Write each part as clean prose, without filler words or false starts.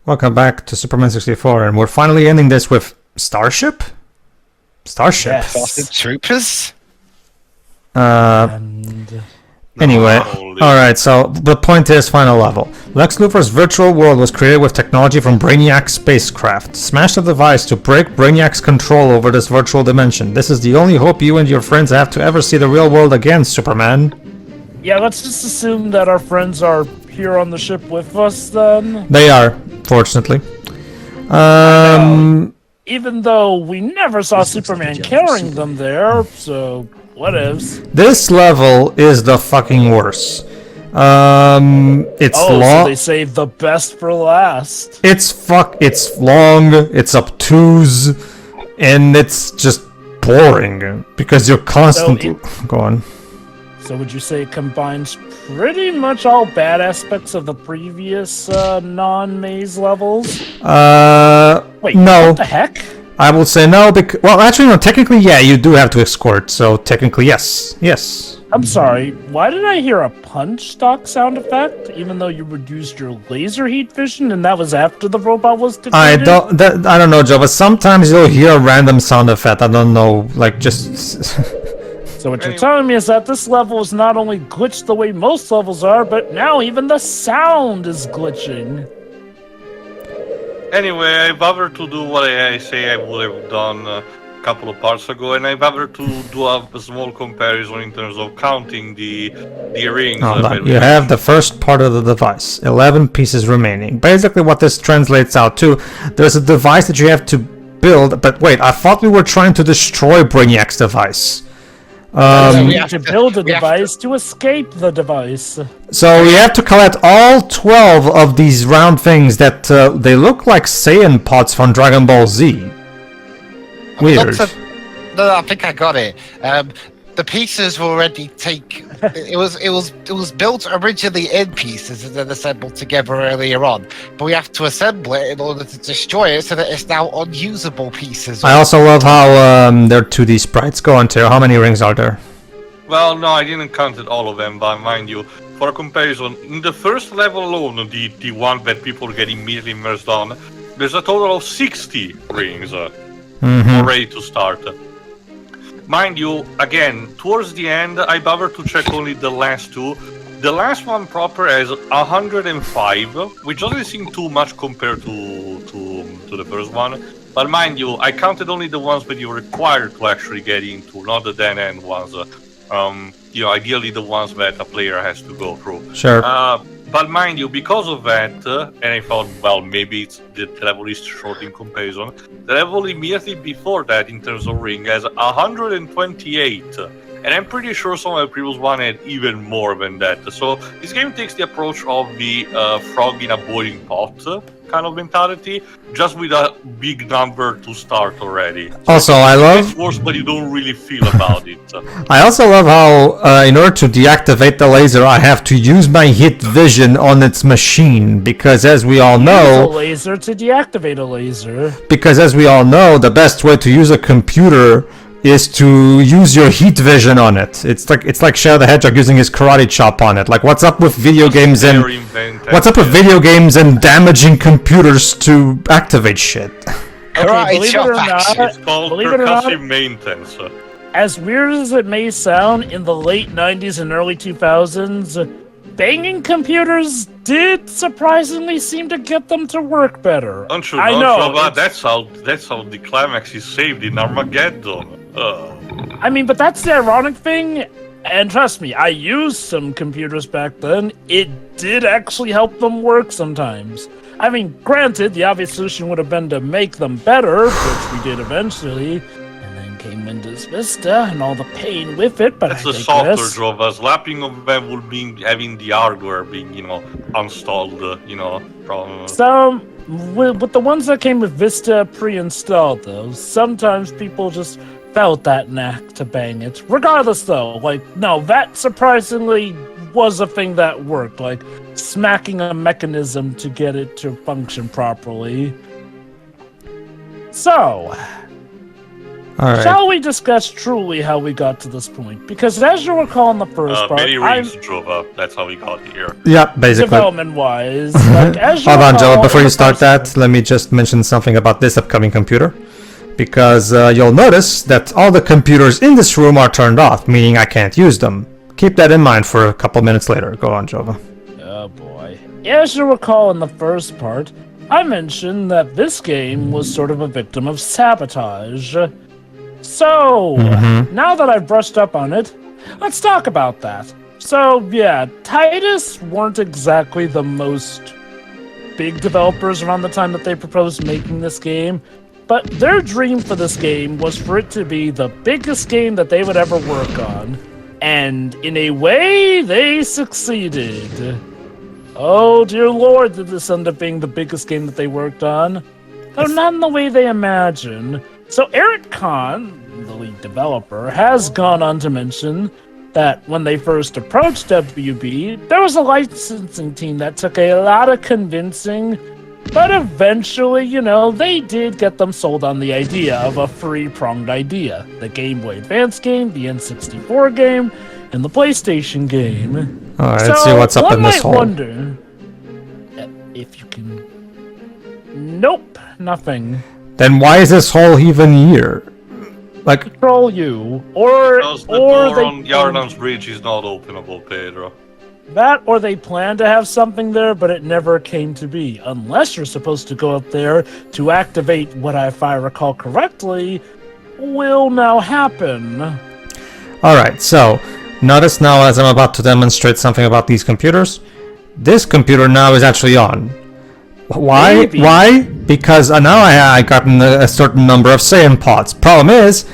Welcome back to Superman 64, and we're finally ending this with Starship? Starship. Yes. Troopers? Anyway, alright, so the point is final level. Lex Luthor's virtual world was created with technology from Brainiac's spacecraft. Smash the device to break Brainiac's control over this virtual dimension. This is the only hope you and your friends have to ever see the real world again, Superman. Yeah, let's just assume that our friends are here on the ship with us then. They are, fortunately. Even though we never saw Superman carrying them there, so whatevs. This level is the fucking worst. It's So long. they saved the best for last. It's long, it's obtuse, and it's just boring because you're constantly go on. So would you say it combines pretty much all bad aspects of the previous non-maze levels? Wait, no. what the heck? I will say no, because, well, actually, no, technically, yeah, you do have to escort, so technically, yes. Yes. I'm sorry, why did I hear a punch stock sound effect, even though you reduced your laser heat vision, and that was after the robot was defeated? I don't know, Joe, but sometimes you'll hear a random sound effect, I don't know, like, just... So what you're telling me is that this level is not only glitched the way most levels are, but now even the sound is glitching. Anyway, I bother to do what I say I would have done a couple of parts ago, and I bother to do a small comparison in terms of counting the rings. You have the first part of the device, 11 pieces remaining. Basically what this translates out to, there's a device that you have to build, but wait, I thought we were trying to destroy Brainiac's device. We have to build a device to escape the device. So we have to collect all 12 of these round things that they look like Saiyan pods from Dragon Ball Z. Weird. No, I think I got it. The pieces were already it was built originally in pieces and then assembled together earlier on. But we have to assemble it in order to destroy it so that it's now unusable pieces. I also love how there are 2D sprites. Go on, Teo. How many rings are there? Well, no, I didn't count all of them, but mind you, for a comparison, in the first level alone, the one that people get immediately immersed on, there's a total of 60 rings ready to start. Mind you, again, towards the end, I bothered to check only the last two. The last one proper has 105, which doesn't seem too much compared to the first one. But mind you, I counted only the ones that you're required to actually get into, not the dead-end ones. Ideally the ones that a player has to go through. Sure. But mind you, because of that, and I thought, well, maybe the level is short in comparison, the level immediately before that, in terms of ring, has 128. And I'm pretty sure some of the previous one had even more than that. So this game takes the approach of the frog in a boiling pot kind of mentality, just with a big number to start already. So also, I love... It's worse, but you don't really feel about it. I also love how, in order to deactivate the laser, I have to use my hit vision on its machine, because as we all know... Use a laser to deactivate a laser. Because as we all know, the best way to use a computer is to use your heat vision on it. It's like Shadow the Hedgehog using his karate chop on it. Like, what's up with video games and damaging computers to activate shit? Okay, believe it or not, It's called percussive maintenance. As weird as it may sound, in the late 90s and early 2000s, banging computers did surprisingly seem to get them to work better. Don't you know? But that's how the climax is saved in Armageddon. I mean, but that's the ironic thing, and trust me, I used some computers back then. It did actually help them work sometimes. I mean, granted, the obvious solution would have been to make them better, which we did eventually. Came Windows Vista and all the pain with it, but that's the software job. A slapping of them would mean having the hardware being, installed, from... So, with the ones that came with Vista pre-installed, though, sometimes people just felt that knack to bang it. Regardless, though, no, that surprisingly was a thing that worked, like smacking a mechanism to get it to function properly. So... All right. Shall we discuss truly how we got to this point? Because as you recall in the first part, Many rings drove up. That's how we got here. Yeah, basically. development-wise, like, as you Hold on, recall Joe. Before in you the start first that, part- let me just mention something about this upcoming computer. Because you'll notice that all the computers in this room are turned off, meaning I can't use them. Keep that in mind for a couple minutes later. Go on, Jova. Oh boy. As you recall in the first part, I mentioned that this game was sort of a victim of sabotage. So, now that I've brushed up on it, let's talk about that. So, yeah, Titus weren't exactly the most big developers around the time that they proposed making this game, but their dream for this game was for it to be the biggest game that they would ever work on. And in a way, they succeeded. Oh, dear Lord, did this end up being the biggest game that they worked on? Though not in the way they imagine. So Eric Kahn, the lead developer, has gone on to mention that when they first approached WB, there was a licensing team that took a lot of convincing, but eventually, they did get them sold on the idea of a three-pronged idea. The Game Boy Advance game, the N64 game, and the PlayStation game. All right, let's see what's up in this hole. One might wonder if you can... Nope, nothing. Then why is this hole even here? Like, Control you, or Because the or door on Yarnum's bridge is not openable, Pedro. that, or they plan to have something there, but it never came to be. Unless you're supposed to go up there to activate what, if I recall correctly, will now happen. all right, so notice now as I'm about to demonstrate something about these computers, this computer now is actually on. Why? Maybe. Why? Because now I gotten a certain number of Saiyan pods. Problem is,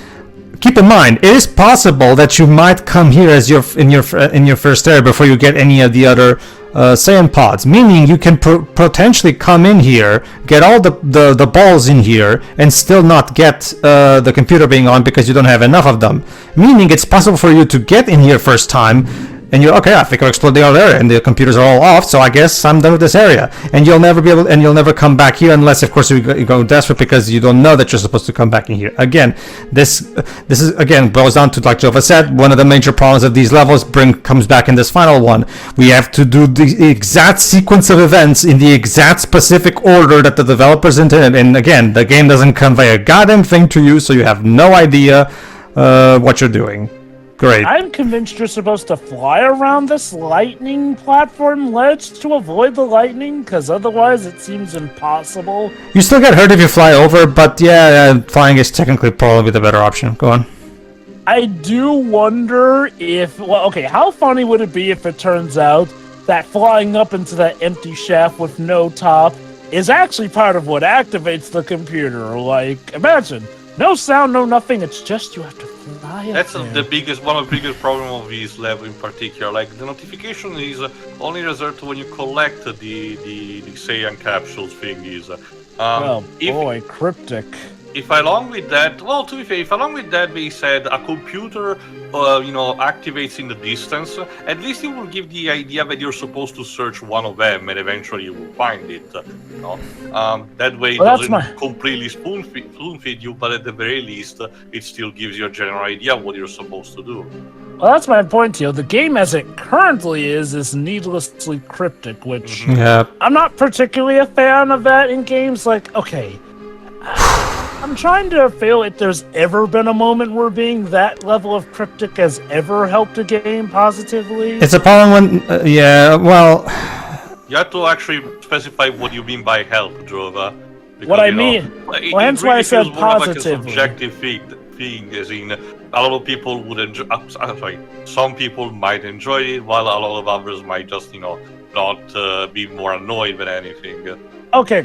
keep in mind, it is possible that you might come here as in your first area before you get any of the other Saiyan pods. Meaning you can potentially come in here, get all the balls in here, and still not get the computer being on because you don't have enough of them. Meaning it's possible for you to get in here first time. And you're okay. I think I'll explore the other area, and the computers are all off. So I guess I'm done with this area. And you'll never be able, and you'll never come back here unless, of course, you go desperate because you don't know that you're supposed to come back in here. Again, this is again boils down to, like Jova said, one of the major problems of these levels comes back in this final one. We have to do the exact sequence of events in the exact specific order that the developers intended. And again, the game doesn't convey a goddamn thing to you, so you have no idea what you're doing. Great. I'm convinced you're supposed to fly around this lightning platform ledge to avoid the lightning, because otherwise it seems impossible. You still get hurt if you fly over, but yeah, flying is technically probably the better option. Go on. I do wonder if... Well, okay, how funny would it be if it turns out that flying up into that empty shaft with no top is actually part of what activates the computer? Like, imagine, no sound, no nothing, it's just you have to fly up That's there. one of the biggest problem of this level in particular. Like the notification is only reserved to when you collect the Saiyan capsules thingies. Oh boy, cryptic. If along with that, well, to be fair, if along with that they said a computer, activates in the distance, at least it will give the idea that you're supposed to search one of them and eventually you will find it. That way it doesn't completely spoon feed you, but at the very least, it still gives you a general idea of what you're supposed to do. Well, that's my point, Theo. The game as it currently is needlessly cryptic, which Yeah. I'm not particularly a fan of that in games. Like, okay, I'm trying to feel if there's ever been a moment where being that level of cryptic has ever helped a game positively. It's a problem when, You have to actually specify what you mean by help, Drova. Because, What I mean- well, hence why I said feels more like a positively. subjective thing, as in a lot of people would enjoy. Some people might enjoy it, while a lot of others might just, not be more annoyed than anything. Okay.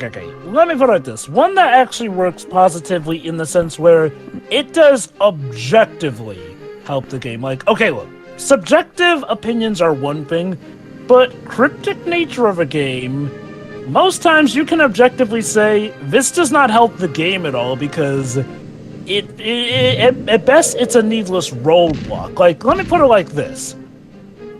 Let me put it like this. One that actually works positively in the sense where it does objectively help the game. Like, okay, look, subjective opinions are one thing, but cryptic nature of a game, most times you can objectively say, this does not help the game at all because at best, it's a needless roadblock. Like, let me put it like this.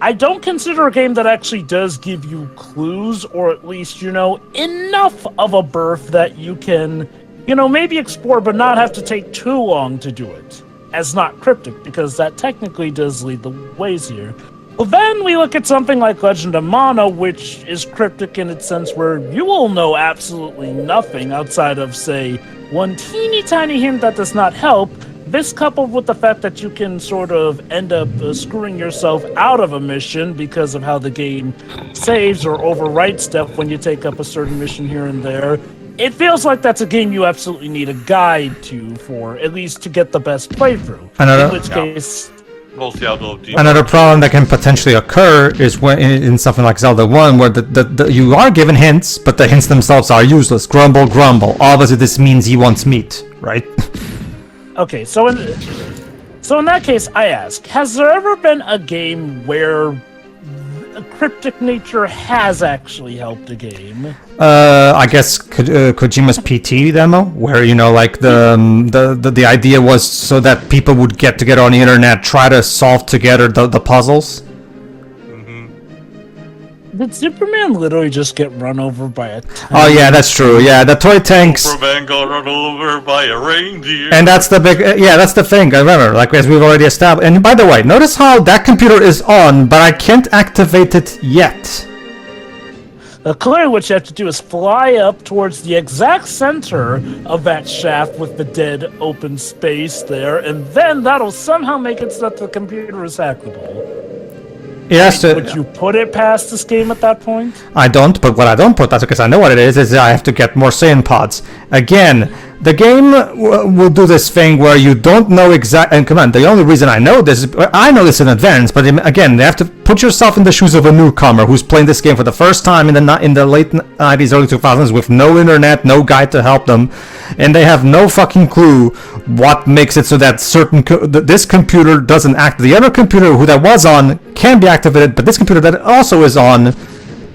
I don't consider a game that actually does give you clues, or at least, enough of a berth that you can maybe explore, but not have to take too long to do it, as not cryptic, because that technically does lead the ways here. Well, then we look at something like Legend of Mana, which is cryptic in its sense where you will know absolutely nothing outside of, say, one teeny tiny hint that does not help. This coupled with the fact that you can sort of end up screwing yourself out of a mission because of how the game saves or overwrites stuff when you take up a certain mission here and there. It feels like that's a game you absolutely need a guide to for, at least to get the best playthrough. In which case... Another problem that can potentially occur is when in something like Zelda 1, where you are given hints, but the hints themselves are useless. Grumble, grumble. Obviously, this means he wants meat, right? Okay, so in that case, I ask, has there ever been a game where a cryptic nature has actually helped a game? I guess Kojima's PT demo, where like the idea was so that people would get together on the internet, try to solve together the puzzles. Did Superman literally just get run over by a tank? Oh yeah, that's true. Yeah, the toy tanks. Superman got run over by a reindeer. And that's the big, that's the thing. I remember, like as we've already established. And by the way, notice how that computer is on, but I can't activate it yet. Clearly, what you have to do is fly up towards the exact center of that shaft with the dead open space there, and then that'll somehow make it so that the computer is hackable. Yes. Would you put it past this game at that point? I don't, but what I don't put, that's because I know what it is I have to get more Saiyan pods. Again, the game will do this thing where you don't know exactly, and come on, the only reason I know this in advance, but again, they have to put yourself in the shoes of a newcomer who's playing this game for the first time in the late 90s, early 2000s with no internet, no guide to help them, and they have no fucking clue what makes it so that this computer doesn't act. The other computer that was on can be activated, but this computer that also is on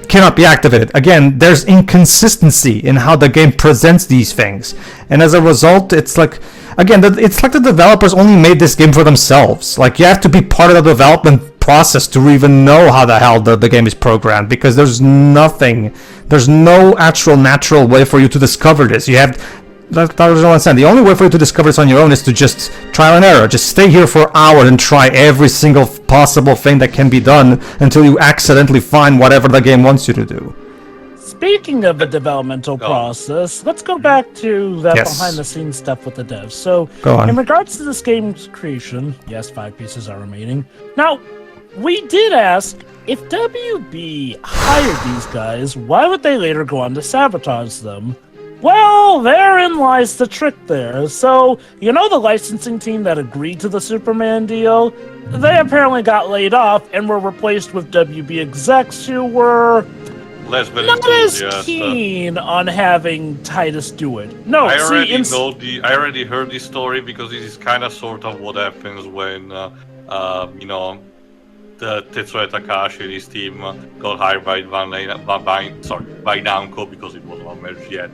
cannot be activated. Again, there's inconsistency in how the game presents these things, and as a result, it's like the developers only made this game for themselves. Like, you have to be part of the development process to even know how the hell the game is programmed, because there's no actual natural way for you to discover this. That doesn't understand. The only way for you to discover this on your own is to just trial and error. Just stay here for hours and try every single possible thing that can be done until you accidentally find whatever the game wants you to do. Speaking of the developmental process, let's go back to that behind-the-scenes stuff with the devs. So, in regards to this game's creation, yes, 5 pieces are remaining. Now, we did ask, if WB hired these guys, why would they later go on to sabotage them? Well, therein lies the trick there. So, the licensing team that agreed to the Superman deal? They apparently got laid off and were replaced with WB execs who were not as keen on having Titus do it. No, I already heard this story, because this is kind of sort of what happens when, the Tetsuya Takahashi and his team got hired by Namco, because it was not merged yet.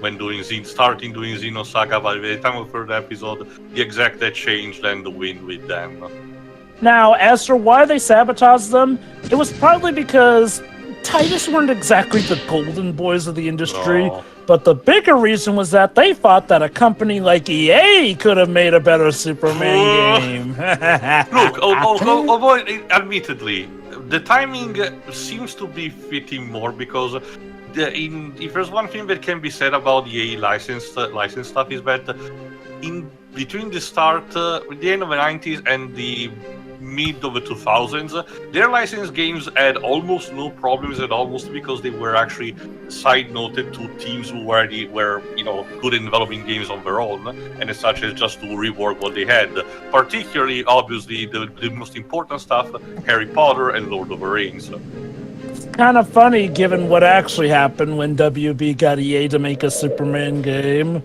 When starting doing Xenosaga, by the time of the third episode, the exec that changed and the wind with them. Now, as for why they sabotaged them, it was partly because Titus weren't exactly the golden boys of the industry, but the bigger reason was that they thought that a company like EA could have made a better Superman game. Look, admittedly, the timing seems to be fitting more, because if there's one thing that can be said about the EA license stuff, is that in between the end of the 90s and the mid of the 2000s, their licensed games had almost no problems at all, mostly because they were actually side-noted to teams who were good in developing games on their own, and as such as just to rework what they had. Particularly, obviously, the most important stuff, Harry Potter and Lord of the Rings. It's kind of funny, given what actually happened when WB got EA to make a Superman game.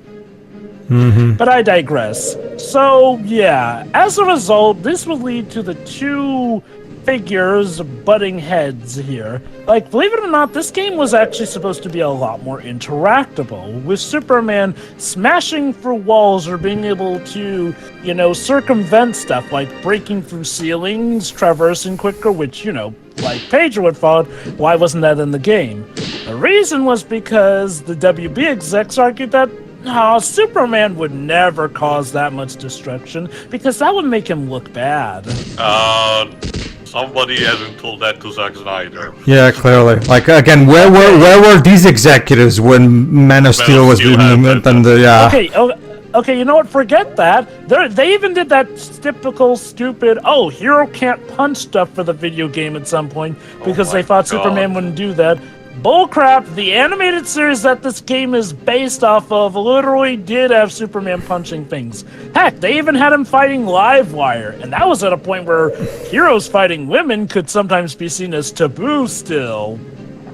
But I digress. So, yeah, as a result, this will lead to the two figures butting heads here. Like, believe it or not, this game was actually supposed to be a lot more interactable, with Superman smashing through walls or being able to, circumvent stuff like breaking through ceilings, traversing quicker, which, like Pedro had thought, why wasn't that in the game? The reason was because the WB execs argued that No, Superman would never cause that much destruction because that would make him look bad. Somebody hasn't told that to Zack Snyder. Yeah, clearly. Like again, where were these executives when Man of Steel was being Okay, you know what? Forget that. They even did that typical stupid, hero can't punch stuff for the video game at some point because they thought Superman wouldn't do that. Bullcrap, the animated series that this game is based off of literally did have Superman punching things. Heck, they even had him fighting Livewire, and that was at a point where heroes fighting women could sometimes be seen as taboo still.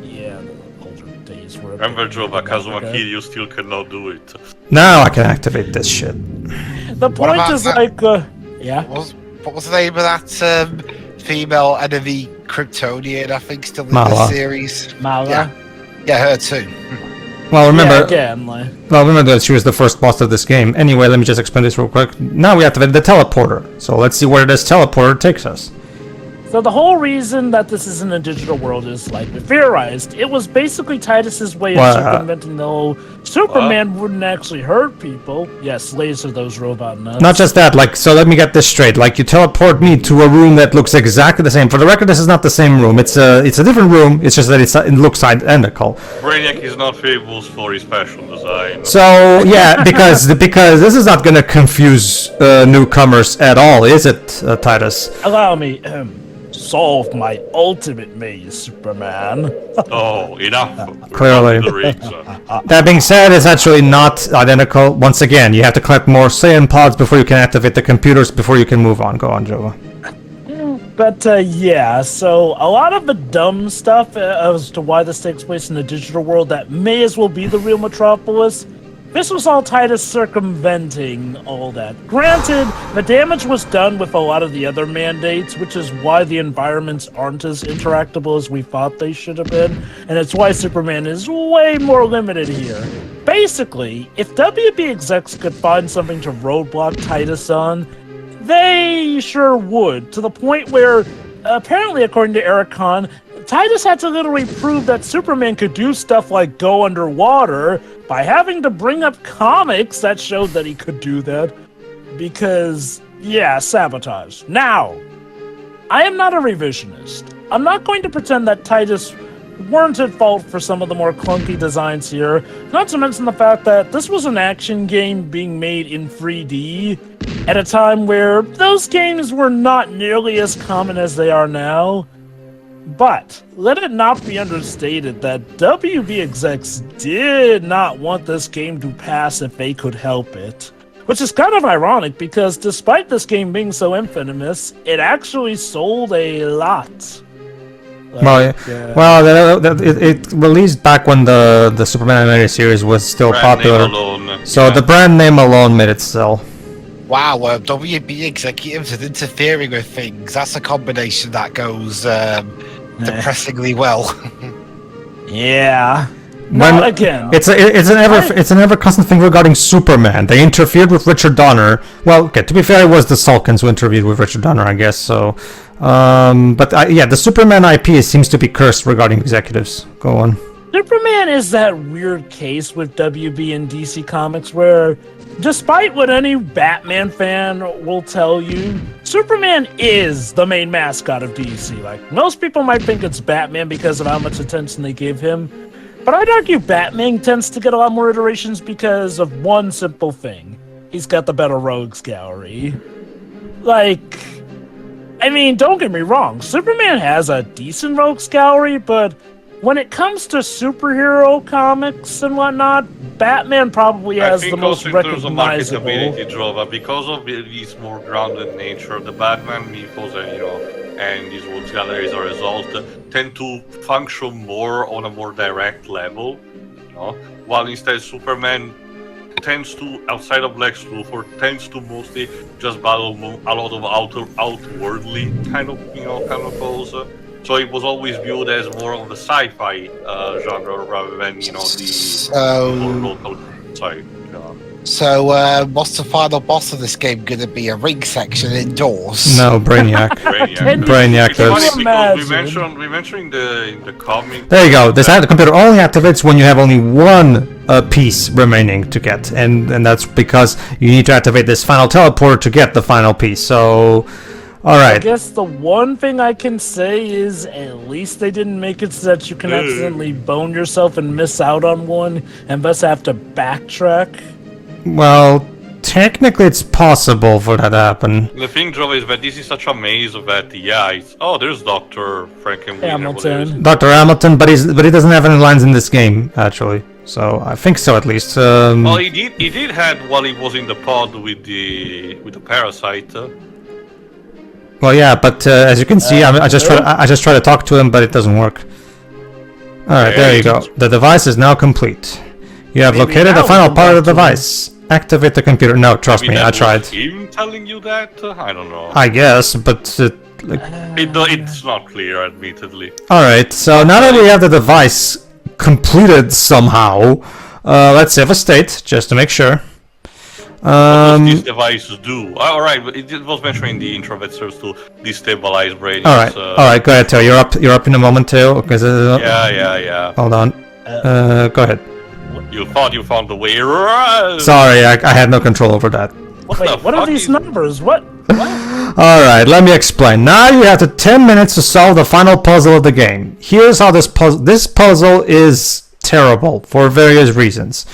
Yeah, the older days were... Remember, Jova, Kazuma Kiryu still cannot do it. Now I can activate this shit. The point is like, yeah? What was the name of that female enemy Kryptonian, I think, still in Mala. the series? Mala? Yeah, her too. Well, remember, Yeah, again, like... remember that she was the first boss of this game. Anyway, let me just explain this real quick. Now we activate the teleporter. So let's see where this teleporter takes us. So the whole reason that this is in a digital world is, like we theorized, it was basically Titus's way of circumventing the whole Superman wouldn't actually hurt people. Yes, laser those robot nuts. Not just that, like, so let me get this straight. Like, you teleport me to a room that looks exactly the same. For the record, this is not the same room. It's a different room. It's just that it looks identical. Brainiac is not famous for his fashion design. So, yeah, because this is not gonna confuse newcomers at all, is it, Titus? Allow me, solve my ultimate maze, Superman. Oh, enough. Clearly. That being said, it's actually not identical. Once again, you have to collect more Saiyan pods before you can activate the computers, before you can move on. Go on, Jova. But, yeah, so a lot of the dumb stuff as to why this takes place in the digital world that may as well be the real Metropolis, this was all Titus circumventing all that. Granted, the damage was done with a lot of the other mandates, which is why the environments aren't as interactable as we thought they should have been, and it's why Superman is way more limited here. Basically, if WB execs could find something to roadblock Titus on, they sure would, to the point where, apparently according to Eric Kahn, Titus had to literally prove that Superman could do stuff like go underwater by having to bring up comics that showed that he could do that. Because, yeah, sabotage. Now, I am not a revisionist. I'm not going to pretend that Titus weren't at fault for some of the more clunky designs here, not to mention the fact that this was an action game being made in 3D at a time where those games were not nearly as common as they are now. But let it not be understated that WB execs did not want this game to pass if they could help it. Which is kind of ironic because despite this game being so infamous, it actually sold a lot. It released back when the Superman animated series was still popular. So the brand name alone made it sell. Wow, WB executives and interfering with things. That's a combination that goes depressingly well. Yeah. Again, it's an ever constant thing regarding Superman. They interfered with Richard Donner. Well, okay, to be fair, it was the Sulkans who interviewed with Richard Donner, I guess. So, the Superman IP seems to be cursed regarding executives. Go on. Superman is that weird case with WB and DC Comics where, despite what any Batman fan will tell you, Superman is the main mascot of DC. Like, most people might think it's Batman because of how much attention they give him, but I'd argue Batman tends to get a lot more iterations because of one simple thing. He's got the better rogues gallery. Like, I mean, don't get me wrong, Superman has a decent rogues gallery, but when it comes to superhero comics and whatnot, Batman probably has the most recognizable. Drova, because of his more grounded nature, the Batman mythos and his rogues gallery as a result tend to function more on a more direct level, while instead Superman tends to, outside of Lex Luthor, tends to mostly just battle a lot of outwardly kind of goals. So it was always viewed as more of the sci-fi genre rather than the more local. parasite. So, what's the final boss of this game gonna be? A ring section indoors? No, Brainiac. Brainiac It's funny does. because we mentioned in the comic. There you go. This the computer only activates when you have only one piece remaining to get, and that's because you need to activate this final teleporter to get the final piece. So, all I right. guess the one thing I can say is at least they didn't make it so that you can accidentally bone yourself and miss out on one, and thus have to backtrack. Well, technically, it's possible for that to happen. The thing, Joe, is that this is such a maze that there's Dr. Frankenweenie. Hamilton. Dr. Hamilton, but he doesn't have any lines in this game actually. So I think so at least. Well, he did have while he was in the pod with the parasite. Well, yeah, but as you can see, I just try to talk to him, but it doesn't work. All right, there you go. The device is now complete. You have located the final part of the device. Activate the computer. No, trust me, I tried. Him telling you that? I don't know. I guess, but It's not clear, admittedly. all right. So now that we have the device completed somehow, let's save a state just to make sure. What does this device do? Alright, but it was mentioned in the intro that serves to destabilize Brainiac. All right. Go ahead, Teo. You're up in a moment, Teo. Okay. Yeah. Hold on. Go ahead. You thought you found the way. Sorry, I had no control over that. What are these numbers? What? Alright, let me explain. Now you have 10 minutes to solve the final puzzle of the game. Here's how this puzzle is terrible for various reasons.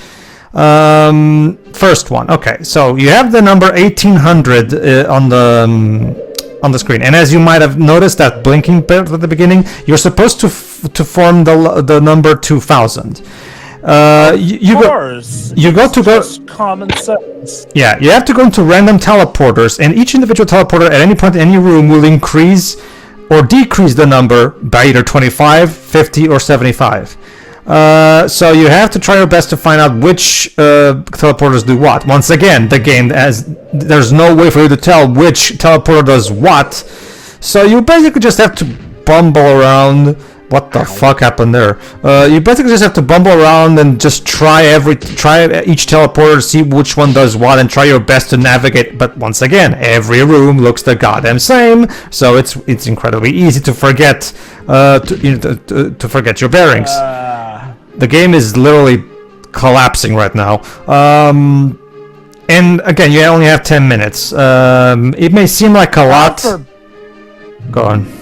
First one. Okay, so you have the number 1800 on the screen, and as you might have noticed that blinking bit at the beginning, you're supposed to form the number 2000. You go to common sense. Yeah, you have to go into random teleporters, and each individual teleporter at any point in any room will increase or decrease the number by either 25, 50, or 75. So you have to try your best to find out which teleporters do what. Once again, the game there's no way for you to tell which teleporter does what, so you basically just have to bumble around. What the fuck happened there? You basically just have to bumble around and just try each teleporter to see which one does what and try your best to navigate. But once again, every room looks the goddamn same, so it's incredibly easy to forget to forget your bearings. The game is literally collapsing right now. And again, you only have 10 minutes. It may seem like a lot. Go on.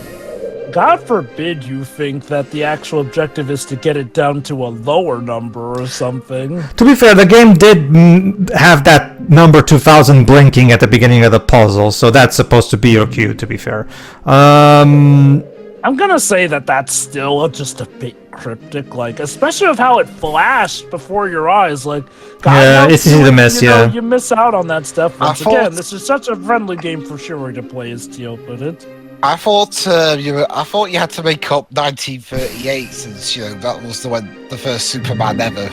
God forbid you think that the actual objective is to get it down to a lower number or something. To be fair, the game did have that number 2000 blinking at the beginning of the puzzle, so that's supposed to be your cue, to be fair. I'm gonna say that that's still just a bit cryptic, like, especially with how it flashed before your eyes, like, God, yeah, it's easy to miss, yeah. You miss out on that stuff. Once again, this is such a friendly game for sure to play, as Teal put it. I thought you had to make up 1938 since that was the first Superman ever.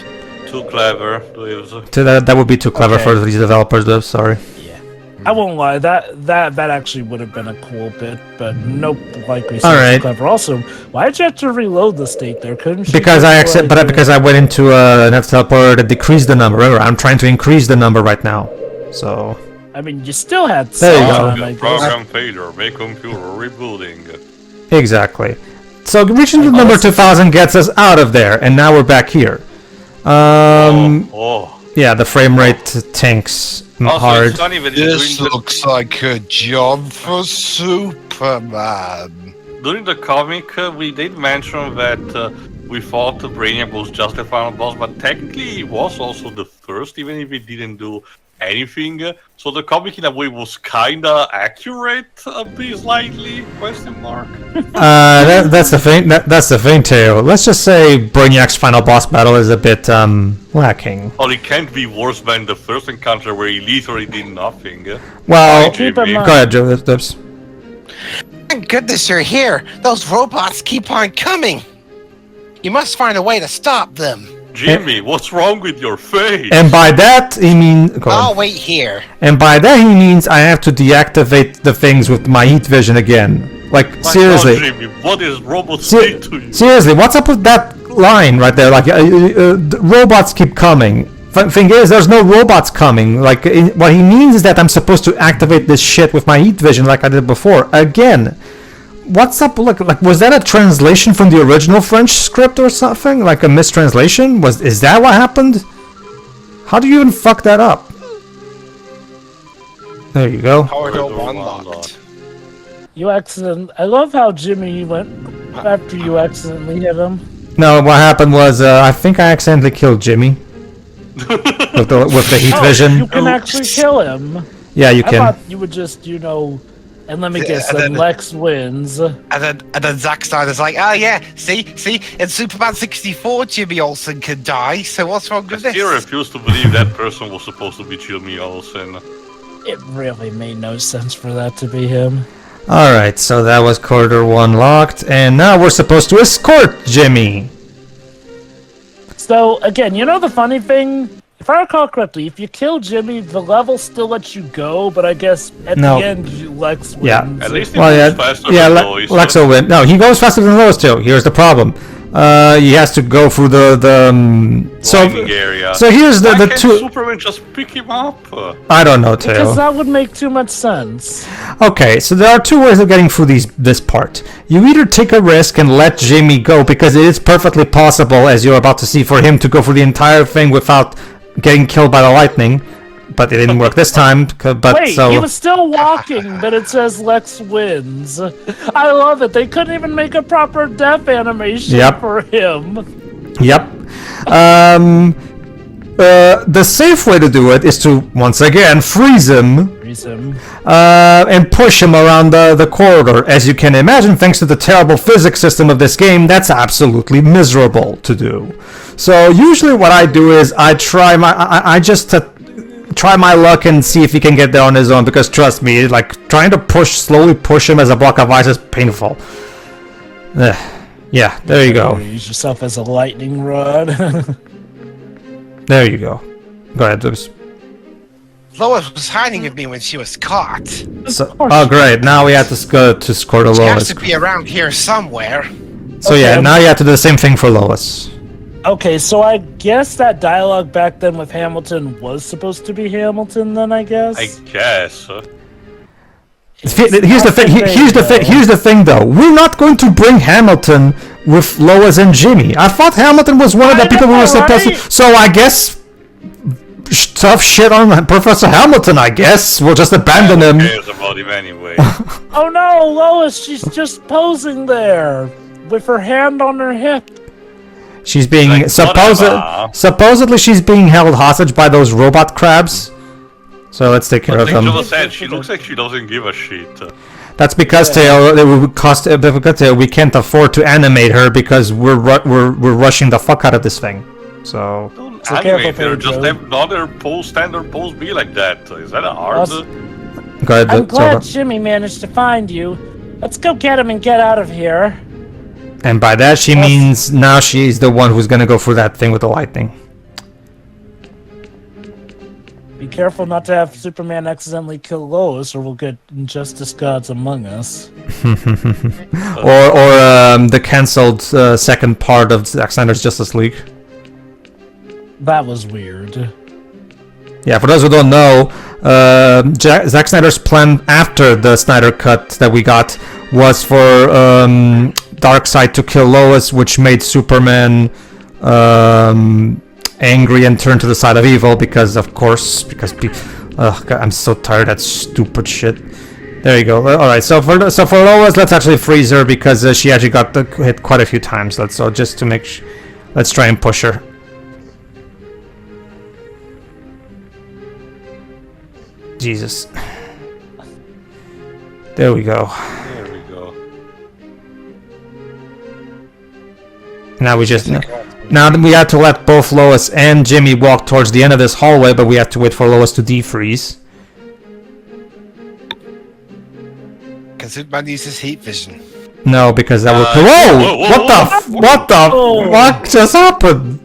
Too clever. That would be too clever for these developers, though. Sorry. Yeah, I won't lie. That actually would have been a cool bit, but nope. Like we said, all right. Too clever. Also, why'd you have to reload the state there? Couldn't you? Because because I went into an F teleporter to decrease the number. Remember, I'm trying to increase the number right now. So. I mean, you still had there you time, go. I guess. Program failure, make computer rebooting. Exactly. So reaching the number 2000 gets us out of there, and now we're back here. Yeah, the frame rate tanks hard. This looks like a job for Superman. During the comic, we did mention that we thought Brainiac was just the final boss, but technically he was also the first, even if he didn't do anything. So the comic in a way was kinda accurate, a bit slightly, question mark. That's the thing. That's the thing too. Let's just say Brainiac's final boss battle is a bit lacking. Well, it can't be worse than the first encounter where he literally did nothing. Well, keep in mind. go ahead, Joe. That's... Thank goodness you're here. Those robots keep on coming. You must find a way to stop them. Jimmy, what's wrong with your face? And by that he means... I'll wait here. And by that he means I have to deactivate the things with my heat vision again. Like, seriously. God, Jimmy, what is robots did to you? Seriously, what's up with that line right there? Like, robots keep coming. thing is, there's no robots coming. Like, what he means is that I'm supposed to activate this shit with my heat vision like I did before. Again, what's up? Like, was that a translation from the original French script or something? Like a mistranslation? Is that what happened? How do you even fuck that up? There you go. Corridor 1 locked. You accident. I love how Jimmy went after you accidentally hit him. No, what happened was I think I accidentally killed Jimmy with the heat vision. You can actually kill him. Yeah, you I can. thought you would just, and let me guess, then Lex wins. And then Zack Snyder's like, oh yeah, see, in Superman 64, Jimmy Olsen can die, so what's wrong with I this? still refuse to believe that person was supposed to be Jimmy Olsen. It really made no sense for that to be him. Alright, so that was corridor 1 locked, and now we're supposed to escort Jimmy. So, again, the funny thing? If I recall correctly, if you kill Jimmy, the level still lets you go, but I guess at the end, Lex wins. Yeah. At least he goes faster than Lois. Lex will win. No, he goes faster than Lois too. Here's the problem. He has to go through the area. So here's the Why can't two. Superman just pick him up? I don't know, Because Tail. that would make too much sense. Okay, so there are two ways of getting through this part. You either take a risk and let Jimmy go, because it is perfectly possible, as you're about to see, for him to go through the entire thing without getting killed by the lightning. But it didn't work this time. Wait, he was still walking, but it says Lex wins. I love it. They couldn't even make a proper death animation for him. Yep. The safe way to do it is to, once again, freeze him. And push him around the corridor. As you can imagine, thanks to the terrible physics system of this game, that's absolutely miserable to do. So usually what I do is I try my luck and see if he can get there on his own, because trust me, like, trying to slowly push him as a block of ice is painful. Yeah, there you go. Use yourself as a lightning rod. There you go. Go ahead, Supes. Lois was hiding with me when she was caught. Oh, great. Now we have to go to score the She Lois. has to be around here somewhere. So yeah, now you have to do the same thing for Lois. Okay, so I guess that dialogue back then with Hamilton was supposed to be Hamilton then, I guess? I guess. Here's the thing though. We're not going to bring Hamilton with Lois and Jimmy. I thought Hamilton was one of the people we were supposed to. So I guess tough shit on Professor Hamilton. I guess we'll just abandon him. Who cares about him anyway? Oh no, Lois! She's just posing there with her hand on her hip. She's being supposedly she's being held hostage by those robot crabs. So let's take care of them. Angela said she looks like she doesn't give a shit. That's because Tail, it would cost we can't afford to animate her because we're rushing the fuck out of this thing. So don't animate her, just have another standard pose be like that. Is that a hard? Go ahead, I'm glad Jimmy managed to find you. Let's go get him and get out of here. And by that she means now she's the one who's gonna go for that thing with the lightning. Be careful not to have Superman accidentally kill Lois, or we'll get Injustice Gods among us. or the cancelled second part of Zack Snyder's Justice League. That was weird. Yeah, for those who don't know, Zack Snyder's plan after the Snyder Cut that we got was for Darkseid to kill Lois, which made Superman angry and turn to the side of evil because people. God, I'm so tired of that stupid shit. There you go. All right, so for Lois, let's actually freeze her because she actually got hit quite a few times. Let's try and push her. Jesus. There we go. There we go. Now we just now we have to let both Lois and Jimmy walk towards the end of this hallway, but we have to wait for Lois to defreeze. Can Superman use his heat vision? No, because that would. Whoa! What the fuck just happened?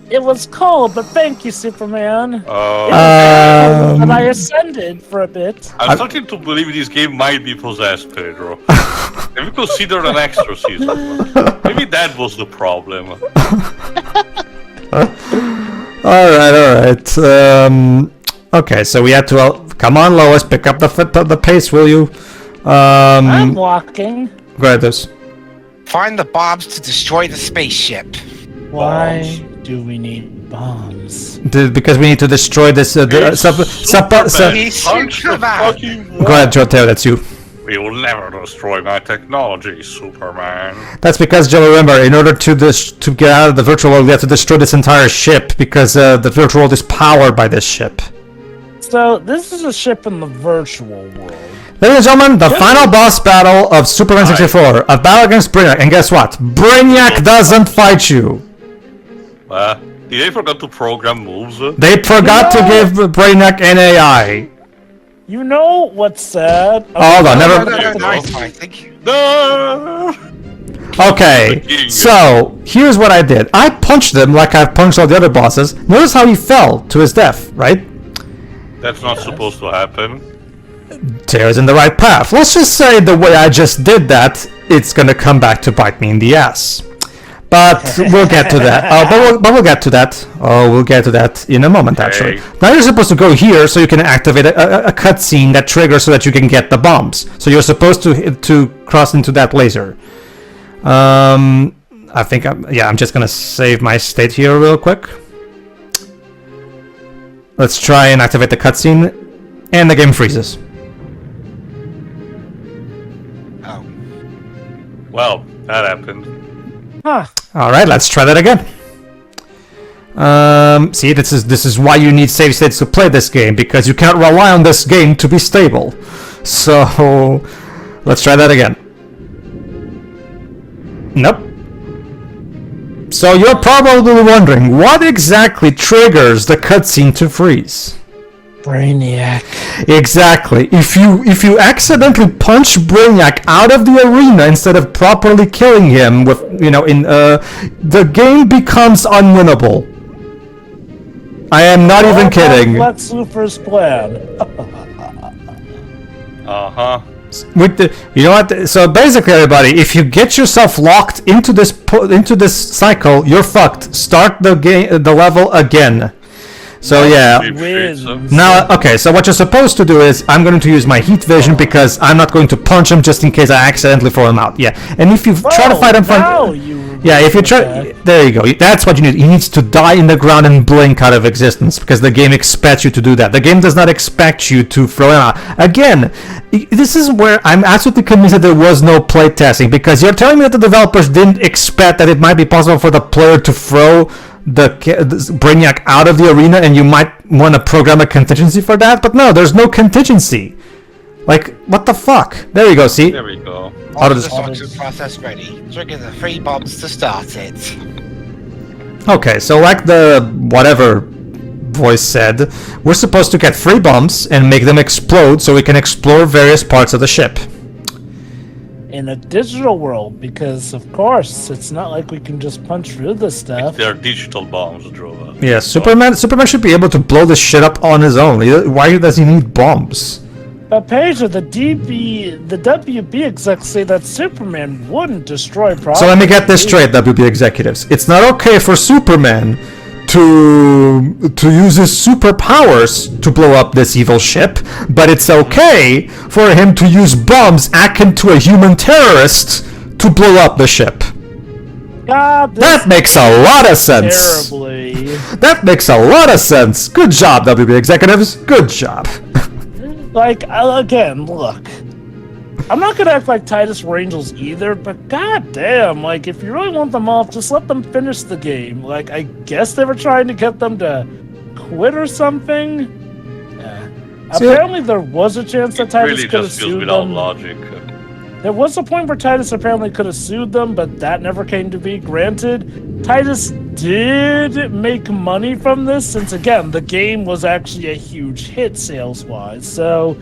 It was cold, but thank you, Superman. And I ascended for a bit. I'm starting to believe this game might be possessed, Pedro. Have you considered an exorcism? Maybe that was the problem. Alright. Okay, so we had to... come on, Lois, pick up the pace, will you? I'm walking. Go ahead, this. Find the bombs to destroy the spaceship. Why do we need bombs? Because we need to destroy this... He's punch the fucking Go ahead, Joteo, that's you. We will never destroy my technology, Superman. That's because, Joe, remember, in order to get out of the virtual world, we have to destroy this entire ship, because the virtual world is powered by this ship. So, this is a ship in the virtual world. Ladies and gentlemen, the final boss battle of Superman 64, a battle against Brainiac, and guess what? Brainiac doesn't fight you! Did they forget to program moves? They forgot to give Brainiac an AI. You know what's sad? Hold on, never... Nice fighting. No! Okay, so, here's what I did. I punched him like I've punched all the other bosses. Notice how he fell to his death, right? That's not supposed to happen. Tear's in the right path. Let's just say the way I just did that, it's gonna come back to bite me in the ass. But we'll get to that. But we'll get to that. Oh, we'll get to that in a moment, actually. Now you're supposed to go here so you can activate a cutscene that triggers so that you can get the bombs. So you're supposed to cross into that laser. I think I'm just gonna save my state here real quick. Let's try and activate the cutscene, and the game freezes. Oh. Well, that happened. Huh. All right, let's try that again. See, this is why you need save states to play this game, because you can't rely on this game to be stable. So, let's try that again. Nope. So you're probably wondering, what exactly triggers the cutscene to freeze? Brainiac. Exactly. If you accidentally punch Brainiac out of the arena instead of properly killing him with, the game becomes unwinnable. I am not even kidding. Lex Luthor's plan. Uh-huh. You know what? So basically, everybody, if you get yourself locked into this cycle, you're fucked. Start the level again. So yeah. Now, okay. So what you're supposed to do is, I'm going to use my heat vision because I'm not going to punch him just in case I accidentally throw him out. Yeah. And if you try to fight him if you try, there you go. That's what you need. He needs to die in the ground and blink out of existence because the game expects you to do that. The game does not expect you to throw him out. Again, this is where I'm absolutely convinced that there was no playtesting, because you're telling me that the developers didn't expect that it might be possible for the player to throw the Brainiac out of the arena, and you might want to program a contingency for that. But no, there's no contingency. Like, what the fuck? There you go. See? There we go. Auto destruction process ready. Trigger the 3 bombs to start it. Okay, so like the whatever voice said, we're supposed to get 3 bombs and make them explode so we can explore various parts of the ship. In a digital world, because of course it's not like we can just punch through this stuff. They're digital bombs, Drova. Yeah, Superman should be able to blow this shit up on his own. Why does he need bombs? But Pedro, the WB execs say that Superman wouldn't destroy property. So let me get this straight, WB executives. It's not okay for Superman to use his superpowers to blow up this evil ship, but it's okay for him to use bombs akin to a human terrorist to blow up the ship. God, that makes a lot of sense. Terribly. That makes a lot of sense. Good job, WB executives. Good job. Like, again, look. I'm not gonna act like Titus were angels either, but goddamn, like, if you really want them off, just let them finish the game. Like, I guess they were trying to get them to quit or something. Apparently, there was a chance that Titus really could have just feels sued without them. logic. There was a point where Titus apparently could have sued them, but that never came to be. Granted, Titus did make money from this, since again, the game was actually a huge hit sales-wise. So,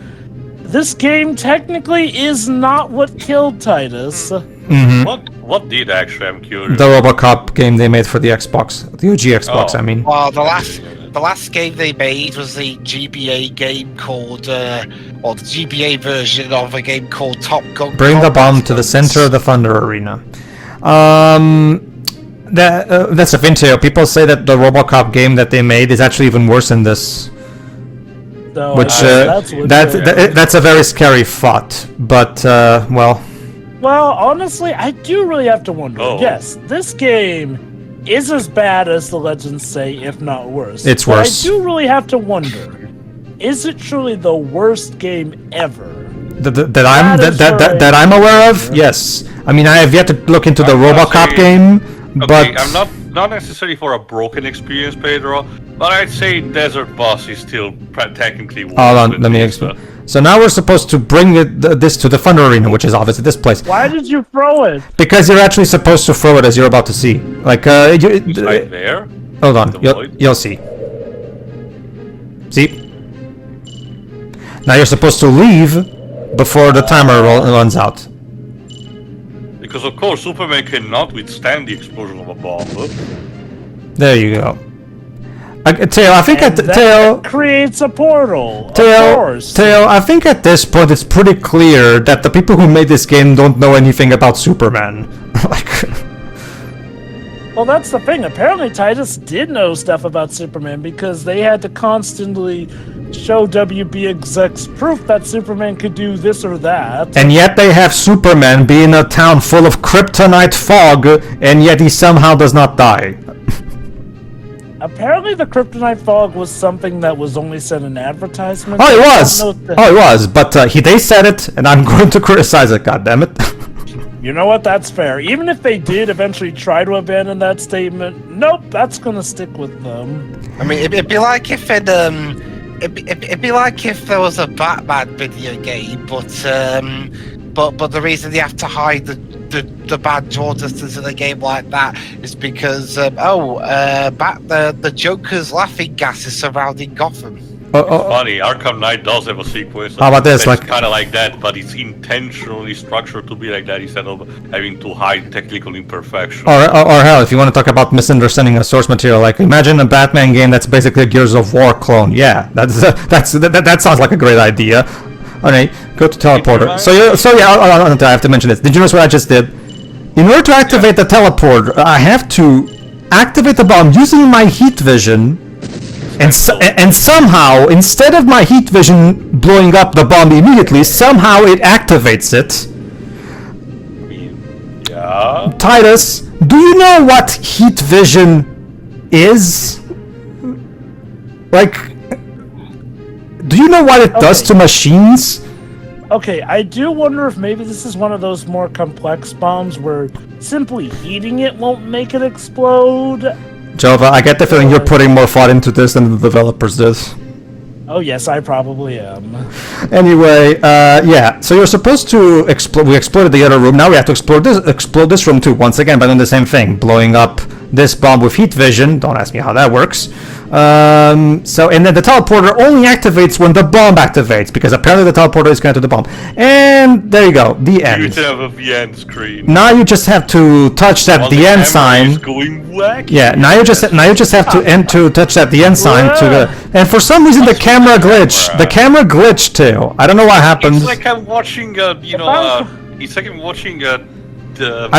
this game technically is not what killed Titus. Mm-hmm. What did actually? I'm curious. The RoboCop game they made for the Xbox, the OG Xbox, I mean. Well, the last game they made was the GBA game called, the GBA version of a game called Top Gun. Bring the bomb to the center of the Thunder Arena. That's a thing too. People say that the RoboCop game that they made is actually even worse than this. So Which that's a very scary thought. But well. Well, honestly, I do really have to wonder. Oh. Yes, this game is as bad as the legends say, if not worse. It's but worse. I do really have to wonder: is it truly the worst game ever? That I'm aware of? Yes. I mean, I have yet to look into the RoboCop game, Okay, but I'm not necessarily for a broken experience, Pedro, but I'd say Desert Boss is still technically worse. hold on, than let me this, explain. So now we're supposed to bring this to the Thunder Arena, which is obviously this place. Why did you throw it? Because you're actually supposed to throw it as you're about to see. Like, It's right there. hold on, The void? you'll see. See? Now you're supposed to leave before the timer runs out. Because of course Superman cannot withstand the explosion of a bomb. There you go. Tail, I think And at that Tail, creates a portal. Of Tail, course. Tail, I think at this point it's pretty clear that the people who made this game don't know anything about Superman. Like, Well, that's the thing. Apparently, Titus did know stuff about Superman because they had to constantly show WB execs proof that Superman could do this or that. and yet they have Superman be in a town full of kryptonite fog, and yet he somehow does not die. Apparently, the kryptonite fog was something that was only said in advertisements. Oh, it I was! don't know Oh, it was, but they said it, and I'm going to criticize it, goddammit. You know what? That's fair. Even if they did eventually try to abandon that statement, nope, that's gonna stick with them. I mean, it'd be like if it'd be like if there was a Batman video game, but the reason you have to hide the bad Jordans in a game like that is because the Joker's laughing gas is surrounding Gotham. Funny, Arkham Knight does have a sequence. How about this, that's like- kind of like that, but it's intentionally structured to be like that instead of having to hide technical imperfection. Or hell, if you want to talk about misunderstanding a source material, like imagine a Batman game that's basically a Gears of War clone. Yeah, that sounds like a great idea. Alright, go to teleporter. I have to mention this. Did you notice what I just did? In order to activate the teleporter, I have to activate the bomb using my heat vision. And somehow, instead of my heat vision blowing up the bomb immediately, somehow it activates it. Yeah. Titus, do you know what heat vision is? Like, do you know what it does to machines? Okay, I do wonder if maybe this is one of those more complex bombs where simply heating it won't make it explode. Jova, I get the feeling you're putting more thought into this than the developers did. Oh yes, I probably am. Anyway, yeah. So you're supposed to explode. We explored the other room. Now we have to explode this room too. Once again, by doing the same thing, blowing up this bomb with heat vision. Don't ask me how that works. And then the teleporter only activates when the bomb activates, because apparently the teleporter is connected to the bomb. And there you go. The You end. have the end screen. Now you just have to touch that While the end camera sign. is going whack. Yeah, now you just have to touch that the end sign to go. And for some reason the camera glitched. The camera glitched too. I don't know what happened. It's like I'm watching it's like I'm watching I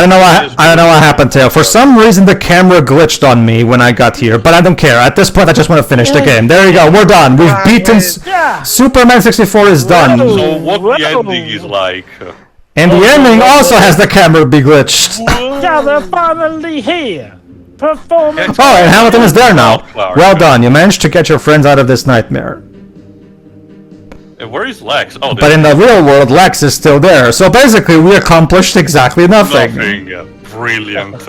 don't know what happened, Tail. For some reason the camera glitched on me when I got here, but I don't care. At this point I just want to finish the game. There you go. We're done. We've beaten Superman 64 is done. So what the ending is like. And the ending also has the camera be glitched. Yeah, they're finally here. Performing. Oh, and Hamilton is there now. Well done. You managed to get your friends out of this nightmare. And where is Lex? Oh, But in the real world, Lex is still there. So basically, we accomplished exactly nothing. Brilliant.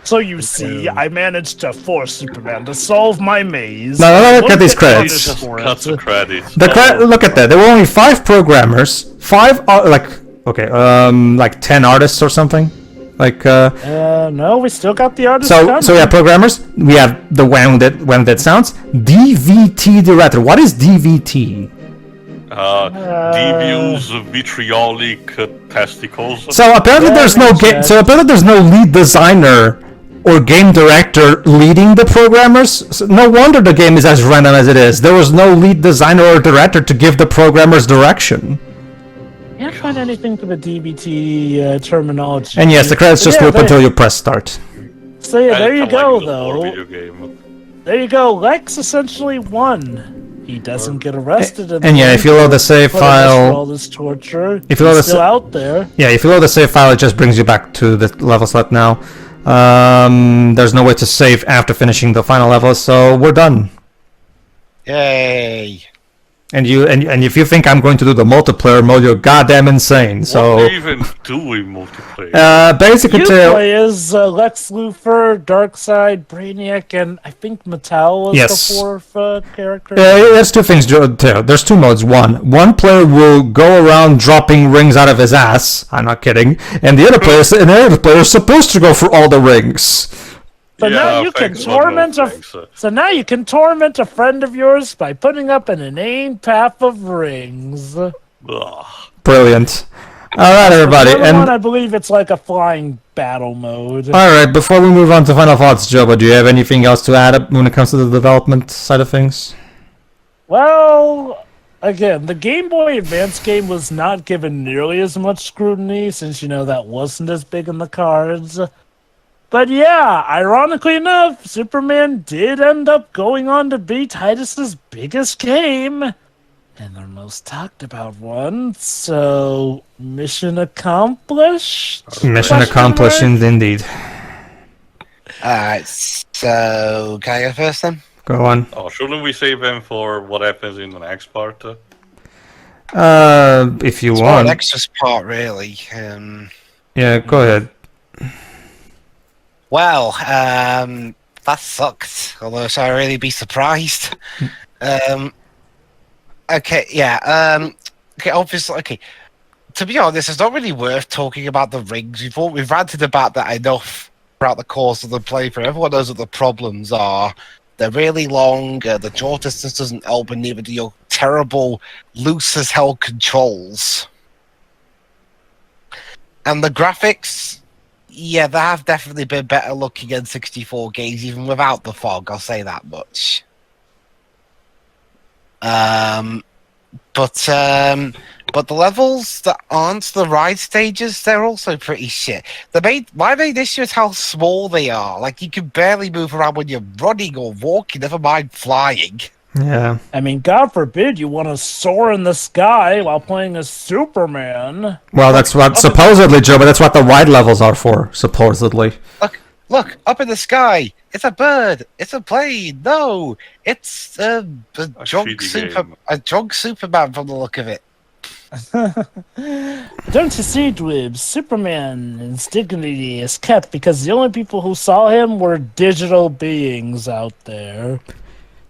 So you see, I managed to force Superman to solve my maze. No, look at these Don't get credits. punished for Cut it. the credits. Look at that. There were only 5 programmers, 5 like 10 artists or something. Like No, we still got the artist. so yeah, programmers. We have the when that sounds. DVT director. What is DVT? Devious vitriolic testicles. So apparently there's no makes apparently there's no lead designer or game director leading the programmers. So no wonder the game is as random as it is. There was no lead designer or director to give the programmers direction. Can't find anything for the DBT terminology. And yes, the credits just Yeah, loop they- until you press start. So yeah, And there you it's a go, like little though. video game. There you go. Lex essentially won. He doesn't get arrested. And yeah, if you load the save for all file, this torture, if you load he's the still out there. yeah, if you load the save file, it just brings you back to the level select now. There's no way to save after finishing the final level, so we're done. Yay! And if you think I'm going to do the multiplayer mode, you're goddamn insane. So What do you even do in multiplayer? basically, You play as Lex Luthor, Darkseid, Brainiac, and I think Mattel was Yes. the fourth character. there's two things. There's two modes. One player will go around dropping rings out of his ass. I'm not kidding. And the other player is supposed to go for all the rings. So now you can thanks, but no torment thanks. So now you can torment a friend of yours by putting up an inane path of rings. Ugh. Brilliant. All right, everybody. The other one, And I believe it's like a flying battle mode. all right, before we move on to final thoughts, Joba, do you have anything else to add when it comes to the development side of things? Well, again, the Game Boy Advance game was not given nearly as much scrutiny since, that wasn't as big in the cards. But yeah, ironically enough, Superman did end up going on to be Titus's biggest game. And their most talked about one, so mission accomplished? Mission accomplished, indeed. Alright, so can I go first then? Go on. Oh, shouldn't we save them for what happens in the next part? If you It's want. the extra part, really. Yeah, go ahead. Well, that sucked. Although, shall I really be surprised? Okay, yeah. Okay, obviously, okay. To be honest, it's not really worth talking about the rings. We've ranted about that enough throughout the course of the playthrough. Everyone knows what the problems are. They're really long. The draw distance doesn't help, and neither do your terrible, loose as hell controls. And the graphics. Yeah, they have definitely been better looking in 64 games, even without the fog, I'll say that much. But the levels that aren't the ride stages, they're also pretty shit. My main issue is how small they are. Like, you can barely move around when you're running or walking, never mind flying. Yeah. I mean, God forbid you want to soar in the sky while playing as Superman. Well, that's what supposedly, Joe, but that's what the ride levels are for, supposedly. Look, up in the sky. It's a bird. It's a plane. No, it's a drunk Superman from the look of it. Don't you see, Dwebs? Superman's dignity is kept because the only people who saw him were digital beings out there.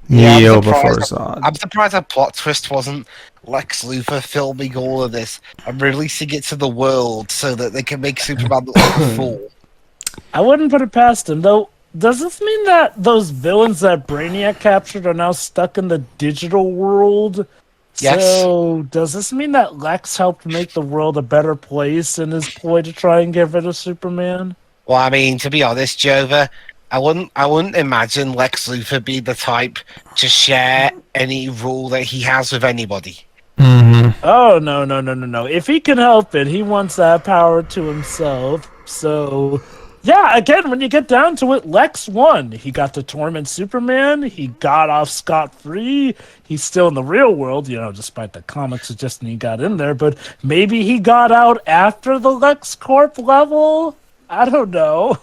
Neo I'm before surprised Zod. I'm surprised that plot twist wasn't Lex Luthor filming all of this and releasing it to the world so that they can make Superman look like a fool. I wouldn't put it past him, though. Does this mean that those villains that Brainiac captured are now stuck in the digital world? Yes. So, does this mean that Lex helped make the world a better place in his ploy to try and get rid of Superman? Well, I mean, to be honest, Jova, I wouldn't imagine Lex Luthor being the type to share any rule that he has with anybody. Mm-hmm. Oh, no. If he can help it, he wants that power to himself. So, yeah, again, when you get down to it, Lex won. He got to torment Superman. He got off scot-free. He's still in the real world, despite the comics suggesting he got in there. But maybe he got out after the LexCorp level? I don't know.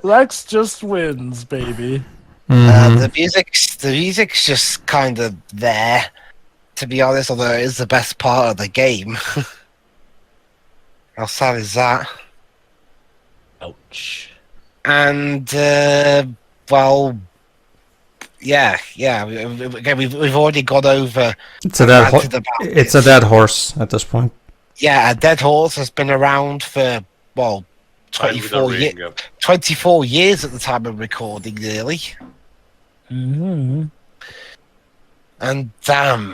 Lex just wins, baby. Mm-hmm. The music's just kind of there, to be honest, although it is the best part of the game. How sad is that? Ouch. And well, yeah. Again, we've already gone over. It's a dead horse at this point. Yeah, a dead horse has been around for 24 years at the time of recording, nearly. Mm-hmm. And damn,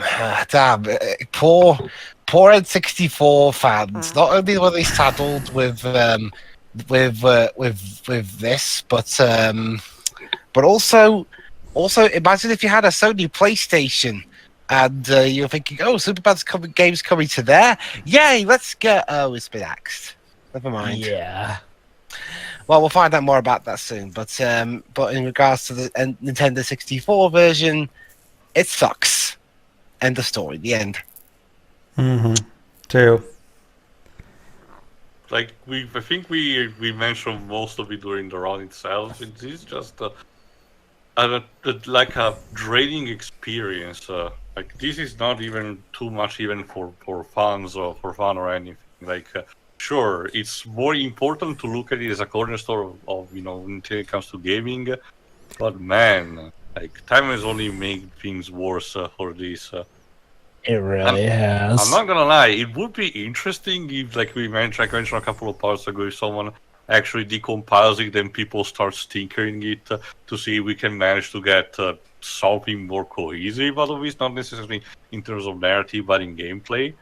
poor N64 fans. Not only were they saddled with this, but also imagine if you had a Sony PlayStation and you're thinking, oh, Superman's game's coming to there. Yay, let's get. Oh, it's been axed. Never mind. Yeah. Well, we'll find out more about that soon. But in regards to the Nintendo 64 version, it sucks. End of story. The end. Too. Like I think we mentioned most of it during the run itself. It is just like a draining experience. Like this is not even too much even for fans or for fun or anything. Like sure, it's more important to look at it as a cornerstone of when it comes to gaming. But man, like time has only made things worse for this. It really has. I'm not gonna lie, it would be interesting if, like I mentioned a couple of parts ago, if someone actually decompiles it, then people start tinkering it to see if we can manage to get something more cohesive out of it, not necessarily in terms of narrative, but in gameplay.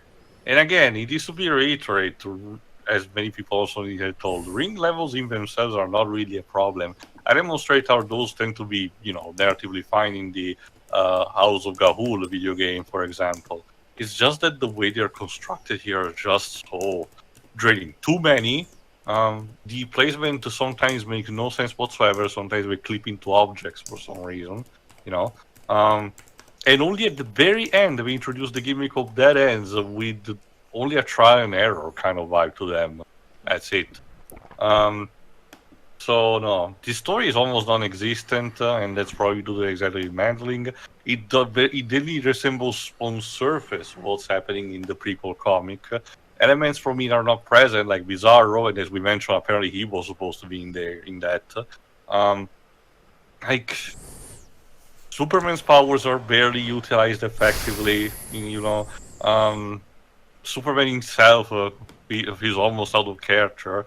And again, it is to be reiterated, as many people also have told, ring levels in themselves are not really a problem. I demonstrate how those tend to be, narratively fine in the House of Gahul video game, for example. It's just that the way they're constructed here are just so draining. Too many. The placement sometimes makes no sense whatsoever. Sometimes we clip into objects for some reason, and only at the very end we introduce the gimmick of dead ends with only a trial and error kind of vibe to them. That's it. So no, the story is almost non-existent, and that's probably due to exactly handling. It really resembles on surface what's happening in the prequel comic. Elements from it are not present, like Bizarro, and as we mentioned, apparently he was supposed to be in that. Like Superman's powers are barely utilized effectively. Superman himself, he's almost out of character.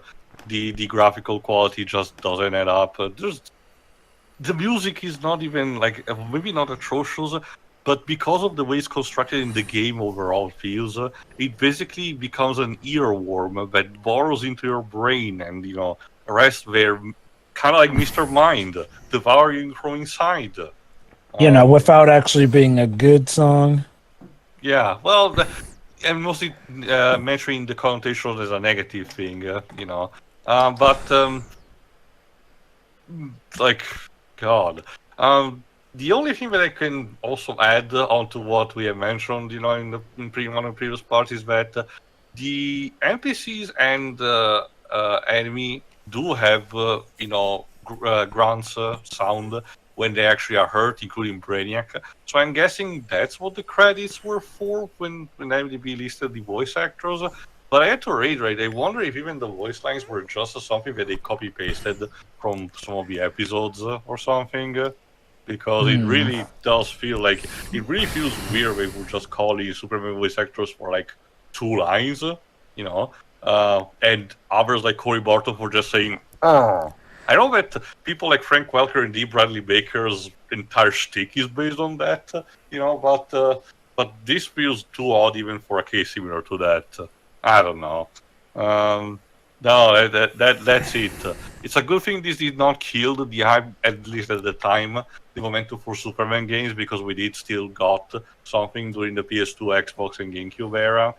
The graphical quality just doesn't add up. The music is not even maybe not atrocious, but because of the way it's constructed in the game overall feels, it basically becomes an earworm that burrows into your brain and rests there, kind of like Mr. Mind, devouring from inside. Without actually being a good song. Yeah, well, I'm mostly mentioning the connotation as a negative thing, but God. The only thing that I can also add onto what we have mentioned, in one of the previous parts, is that the NPCs and enemy do have, grunts sound when they actually are hurt, including Brainiac. So I'm guessing that's what the credits were for when IMDb listed the voice actors. But I had to reiterate, I wonder if even the voice lines were just something that they copy-pasted from some of the episodes or something. Because it really does feel like, it really feels weird if we just call these Superman voice actors for 2 lines, and others like Corey Barton for just saying, oh. I know that people like Frank Welker and D. Bradley Baker's entire shtick is based on that, but this feels too odd even for a case similar to that. I don't know. No, that's it. It's a good thing this did not kill the hype, at least at the time, the momentum for Superman games, because we did still got something during the PS2, Xbox, and GameCube era.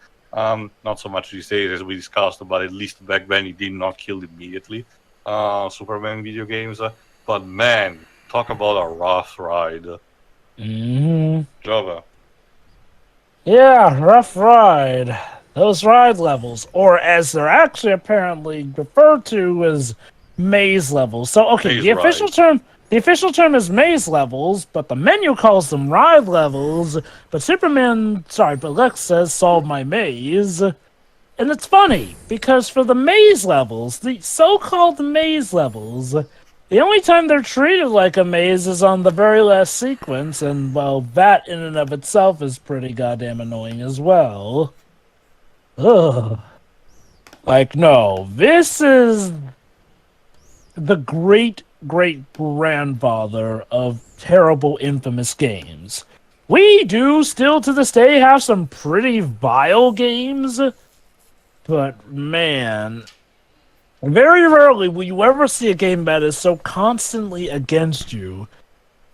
Not so much these days as we discussed, but at least back then it did not kill immediately. Superman video games, but man, talk about a rough ride. Java. Yeah, rough ride. Those ride levels, or as they're actually apparently referred to as maze levels. So, okay, Maze the official term is maze levels, but the menu calls them ride levels. But Lex says solve my maze. And it's funny, because for the maze levels, the so-called maze levels, the only time they're treated like a maze is on the very last sequence, and, well, that in and of itself is pretty goddamn annoying as well. Ugh. No, this is the great-great-grandfather of terrible, infamous games. We do still, to this day, have some pretty vile games. But, man, very rarely will you ever see a game that is so constantly against you.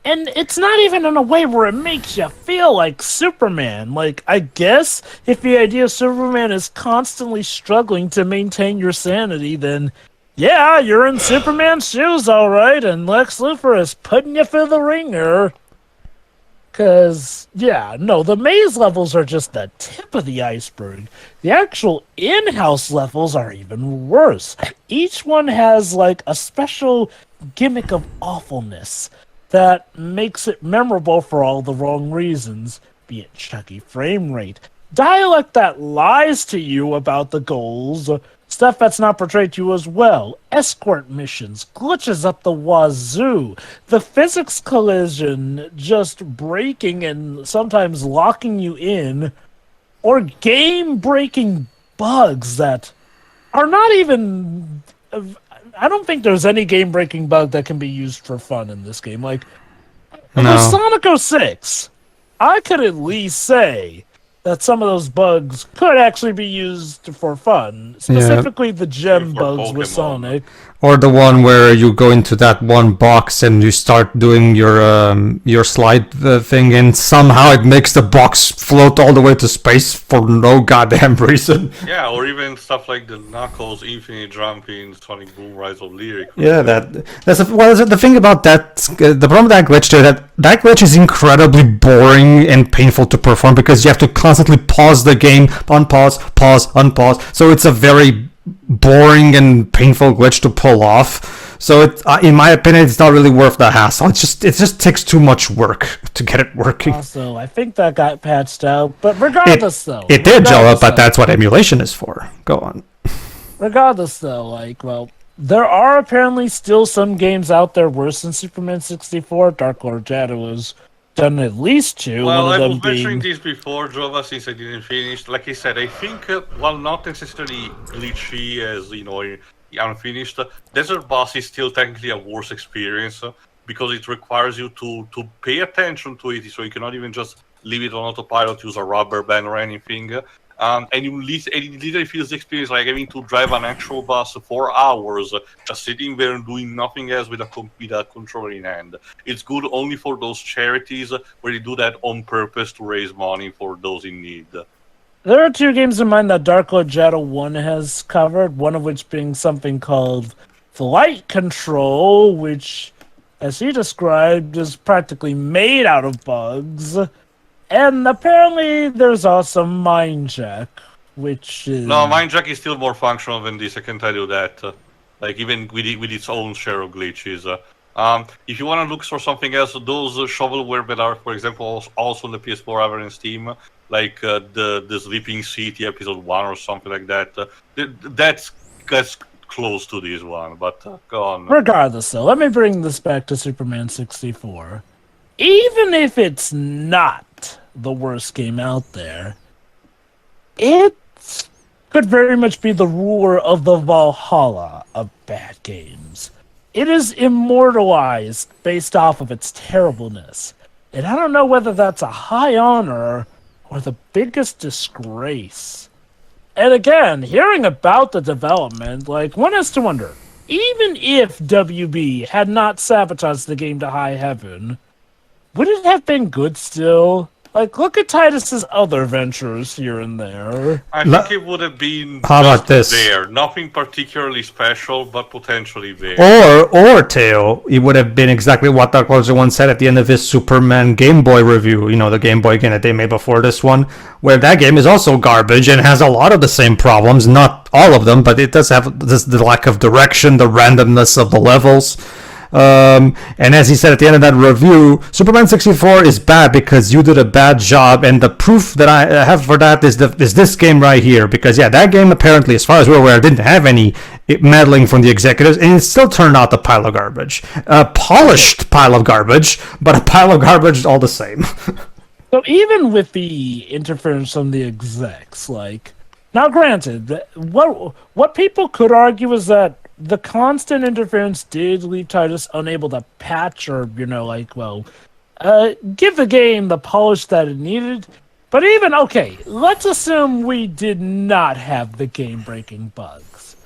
And it's not even in a way where it makes you feel like Superman. I guess if the idea of Superman is constantly struggling to maintain your sanity, then Yeah, you're in Superman's shoes, all right, and Lex Luthor is putting you through the ringer. Because, yeah, no, the maze levels are just the tip of the iceberg. The actual in-house levels are even worse. Each one has, like, a special gimmick of awfulness that makes it memorable for all the wrong reasons, be it chuggy frame rate, dialect that lies to you about the goals, stuff that's not portrayed to you as well, escort missions, glitches up the wazoo, the physics collision just breaking and sometimes locking you in, or game-breaking bugs that are not even... I don't think there's any game-breaking bug that can be used for fun in this game. Like, with Sonic 06, I could at least say that some of those bugs could actually be used for fun. Specifically the gem bugs with Sonic. Or the one where you go into that one box and you start doing your slide thing, and somehow it makes the box float all the way to space for no goddamn reason. Yeah, or even stuff like the Knuckles Infinite Jump in Sonic Boom Rise of Lyric. Yeah, the thing about that, the problem with that glitch too, that glitch is incredibly boring and painful to perform because you have to constantly pause the game, unpause, pause, unpause. So it's a very boring and painful glitch to pull off. So it, in my opinion, it's not really worth the hassle. It just takes too much work to get it working. Also, I think that got patched out, but regardless though. It did, Joe, but that's what emulation is for. Go on. Regardless though, like, well, there are apparently still some games out there worse than Superman 64. Dark Lord Shadow has done at least two. Well, one of I them was mentioning this before, Jova, since I didn't finish. Like I said, I think, while not necessarily glitchy as, you know, unfinished, Desert Boss is still technically a worse experience because it requires you to pay attention to it, so you cannot even just leave it on autopilot, use a rubber band or anything. And it literally feels the experience like having to drive an actual bus for hours, just sitting there and doing nothing else with a controller in hand. It's good only for those charities where they do that on purpose to raise money for those in need. There are two games in mind that Dark Lord Shadow 1 has covered, one of which being something called Flight Control, which, as he described, is practically made out of bugs. And apparently there's also Mindjack, which is... No, Mindjack is still more functional than this, I can tell you that. Like, even with its own share of glitches. If you want to look for something else, those shovelware that are, for example, also on the PS4 over in Steam, like the Sleeping City episode 1 or something like that, that's close to this one, but go on. Regardless, though, let me bring this back to Superman 64. Even if it's not the worst game out there, it could very much be the ruler of the Valhalla of bad games. It is immortalized based off of its terribleness, and I don't know whether that's a high honor or the biggest disgrace. And again, hearing about the development, like, one has to wonder, even if WB had not sabotaged the game to high heaven, would it have been good still? Like, look at Titus's other ventures here and there. I think it would have been How about this? there. Nothing particularly special, but potentially there. Or Teo, it would have been exactly what Dark Lord once said at the end of his Superman Game Boy review. You know, the Game Boy game that they made before this one, where that game is also garbage and has a lot of the same problems. Not all of them, but it does have the lack of direction, the randomness of the levels. And as he said at the end of that review, Superman 64 is bad because you did a bad job, and the proof that I have for that is this game right here. Because yeah, that game apparently, as far as we're aware, didn't have any meddling from the executives, and it still turned out a pile of garbage. A polished pile of garbage, but a pile of garbage all the same. So even with the interference from the execs, like, now granted, what people could argue is that the constant interference did leave Titus unable to patch or, you know, like, well, give the game the polish that it needed. But even, okay, let's assume we did not have the game-breaking bugs.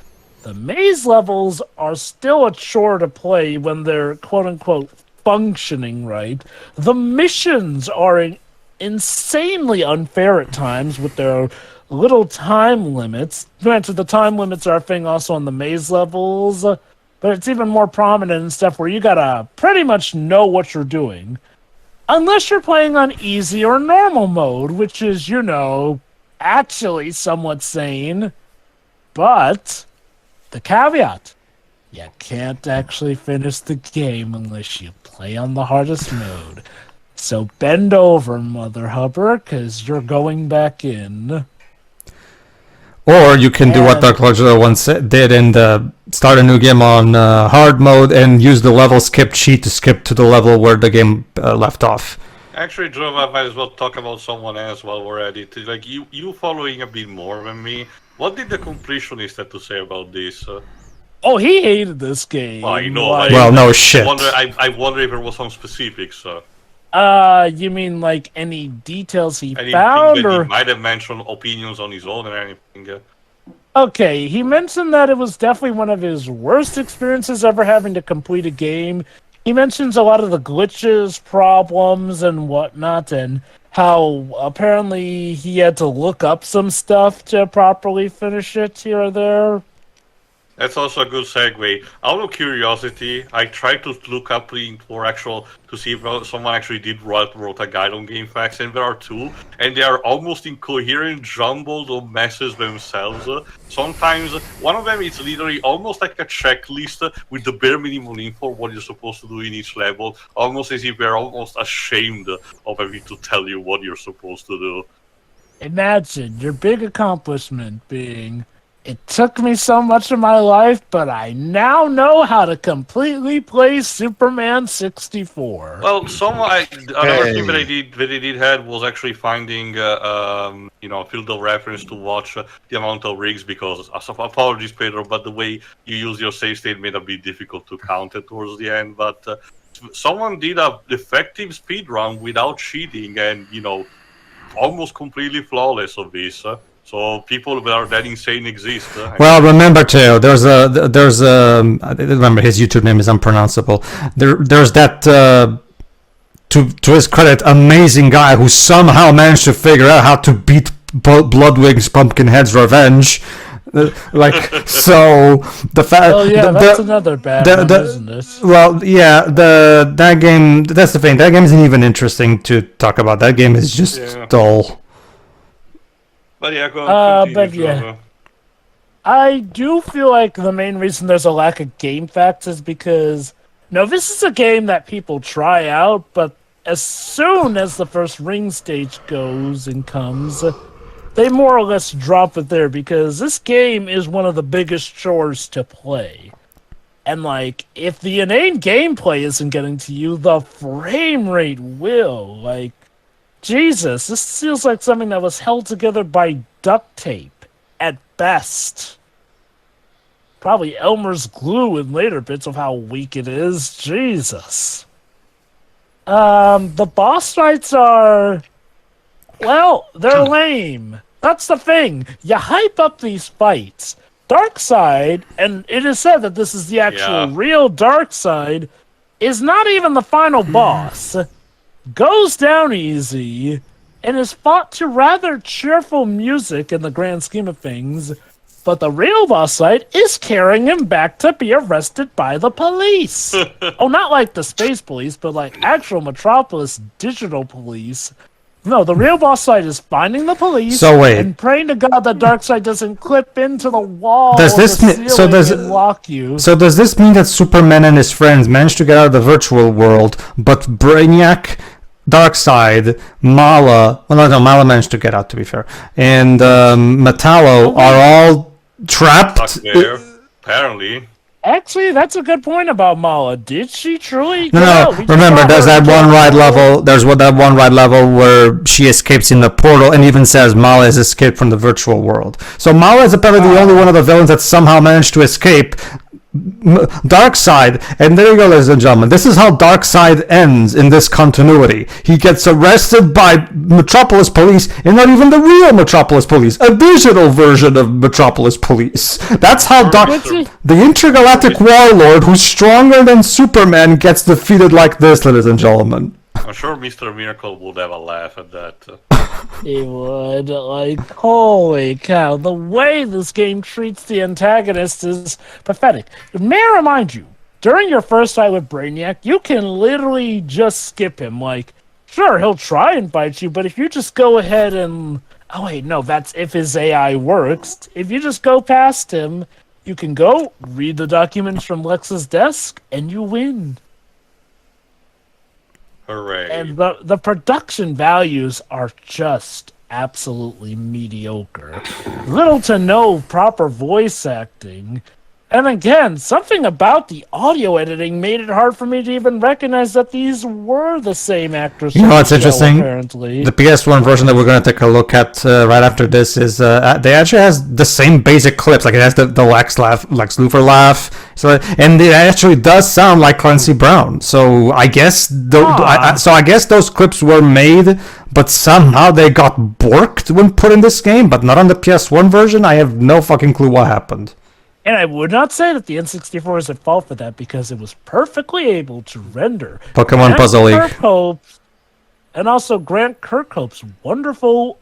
The maze levels are still a chore to play when they're, quote-unquote, functioning right. The missions are insanely unfair at times with their little time limits. Granted, the time limits are a thing also on the maze levels, but it's even more prominent in stuff where you gotta pretty much know what you're doing. Unless you're playing on easy or normal mode, which is, actually somewhat sane. But the caveat, you can't actually finish the game unless you play on the hardest mode. So bend over, Mother Hubbard, because you're going back in. Or you can do what Dark Lord once did and start a new game on hard mode and use the level skip cheat to skip to the level where the game left off. Actually, Joe, I might as well talk about someone else while we're at it. Like, you following a bit more than me. What did the completionist have to say about this? Oh, he hated this game. Well, I know. Well, no shit. I wonder if there was some specifics. You mean like any details he Anything found, that or he might have mentioned opinions on his own or anything? Okay, he mentioned that it was definitely one of his worst experiences ever having to complete a game. He mentions a lot of the glitches, problems, and whatnot, and how apparently he had to look up some stuff to properly finish it here or there. That's also a good segue. Out of curiosity, I tried to look up to see if someone actually wrote a guide on GameFAQs, and there are two, and they are almost incoherent, jumbled messes themselves. Sometimes one of them is literally almost like a checklist with the bare minimum info what you're supposed to do in each level, almost as if they're almost ashamed of having to tell you what you're supposed to do. Imagine your big accomplishment being, it took me so much of my life, but I now know how to completely play Superman 64. Well, another thing that they did had was actually finding, a field of reference to watch the amount of rigs, because, apologies, Pedro, but the way you use your save state made it a bit difficult to count it towards the end, but someone did a effective speedrun without cheating and, almost completely flawless of this. So people that are that insane exist. Well, remember too, there's I remember his YouTube name is unpronounceable. There's that to his credit, amazing guy who somehow managed to figure out how to beat Bloodwing's Pumpkinhead's Revenge. So the fact. Oh yeah, that's another bad one, isn't it? Well, yeah, that game. That's the thing. That game isn't even interesting to talk about. That game is just dull. But yeah, go on. I do feel like the main reason there's a lack of game facts is because, this is a game that people try out, but as soon as the first ring stage goes and comes, they more or less drop it there, because this game is one of the biggest chores to play. And, if the inane gameplay isn't getting to you, the frame rate will. Jesus, this feels like something that was held together by duct tape, at best. Probably Elmer's glue in later bits of how weak it is. Jesus. The boss fights are... Well, they're lame. That's the thing. You hype up these fights. Darkseid, and it is said that this is the actual real Darkseid, is not even the final boss. Goes down easy, and is fought to rather cheerful music in the grand scheme of things, but the real boss fight is carrying him back to be arrested by the police. Oh, not like the space police, but actual Metropolis digital police. No, the real boss fight is finding the police and praying to God that Darkseid doesn't clip into the wall and lock you. So does this mean that Superman and his friends managed to get out of the virtual world, but Brainiac, Darkseid, Mala... Well, no, Mala managed to get out, to be fair. And Metallo are all trapped? Stuck there, apparently. Actually, that's a good point about Mala. Did she truly? No. Remember, there's that one ride level. There's that one ride level where she escapes in the portal, and even says Mala has escaped from the virtual world. So Mala is apparently the only one of the villains that somehow managed to escape Darkseid. And there you go, ladies and gentlemen. This is how Darkseid ends in this continuity. He gets arrested by Metropolis Police, and not even the real Metropolis Police, a digital version of Metropolis Police. That's how the intergalactic warlord, who's stronger than Superman, gets defeated like this, ladies and gentlemen. I'm sure Mr. Miracle would have a laugh at that. He would. Like, holy cow. The way this game treats the antagonist is pathetic. May I remind you, during your first fight with Brainiac, you can literally just skip him. Like, sure, he'll try and fight you, but if you just go ahead and... Oh, wait, no, that's if his AI works. If you just go past him, you can go read the documents from Lex's desk, and you win. Hooray. And the production values are just absolutely mediocre. Little to no proper voice acting. And again, something about the audio editing made it hard for me to even recognize that these were the same actors. You know what's interesting? Apparently. The PS1 version that we're going to take a look at right after this is they actually has the same basic clips. Like it has the Lex Luthor laugh. So and it actually does sound like Clancy Brown. So I guess I guess those clips were made, but somehow they got borked when put in this game, but not on the PS1 version. I have no fucking clue what happened. And I would not say that the N64 is at fault for that because it was perfectly able to render Pokemon Puzzle League. And also Grant Kirkhope's wonderful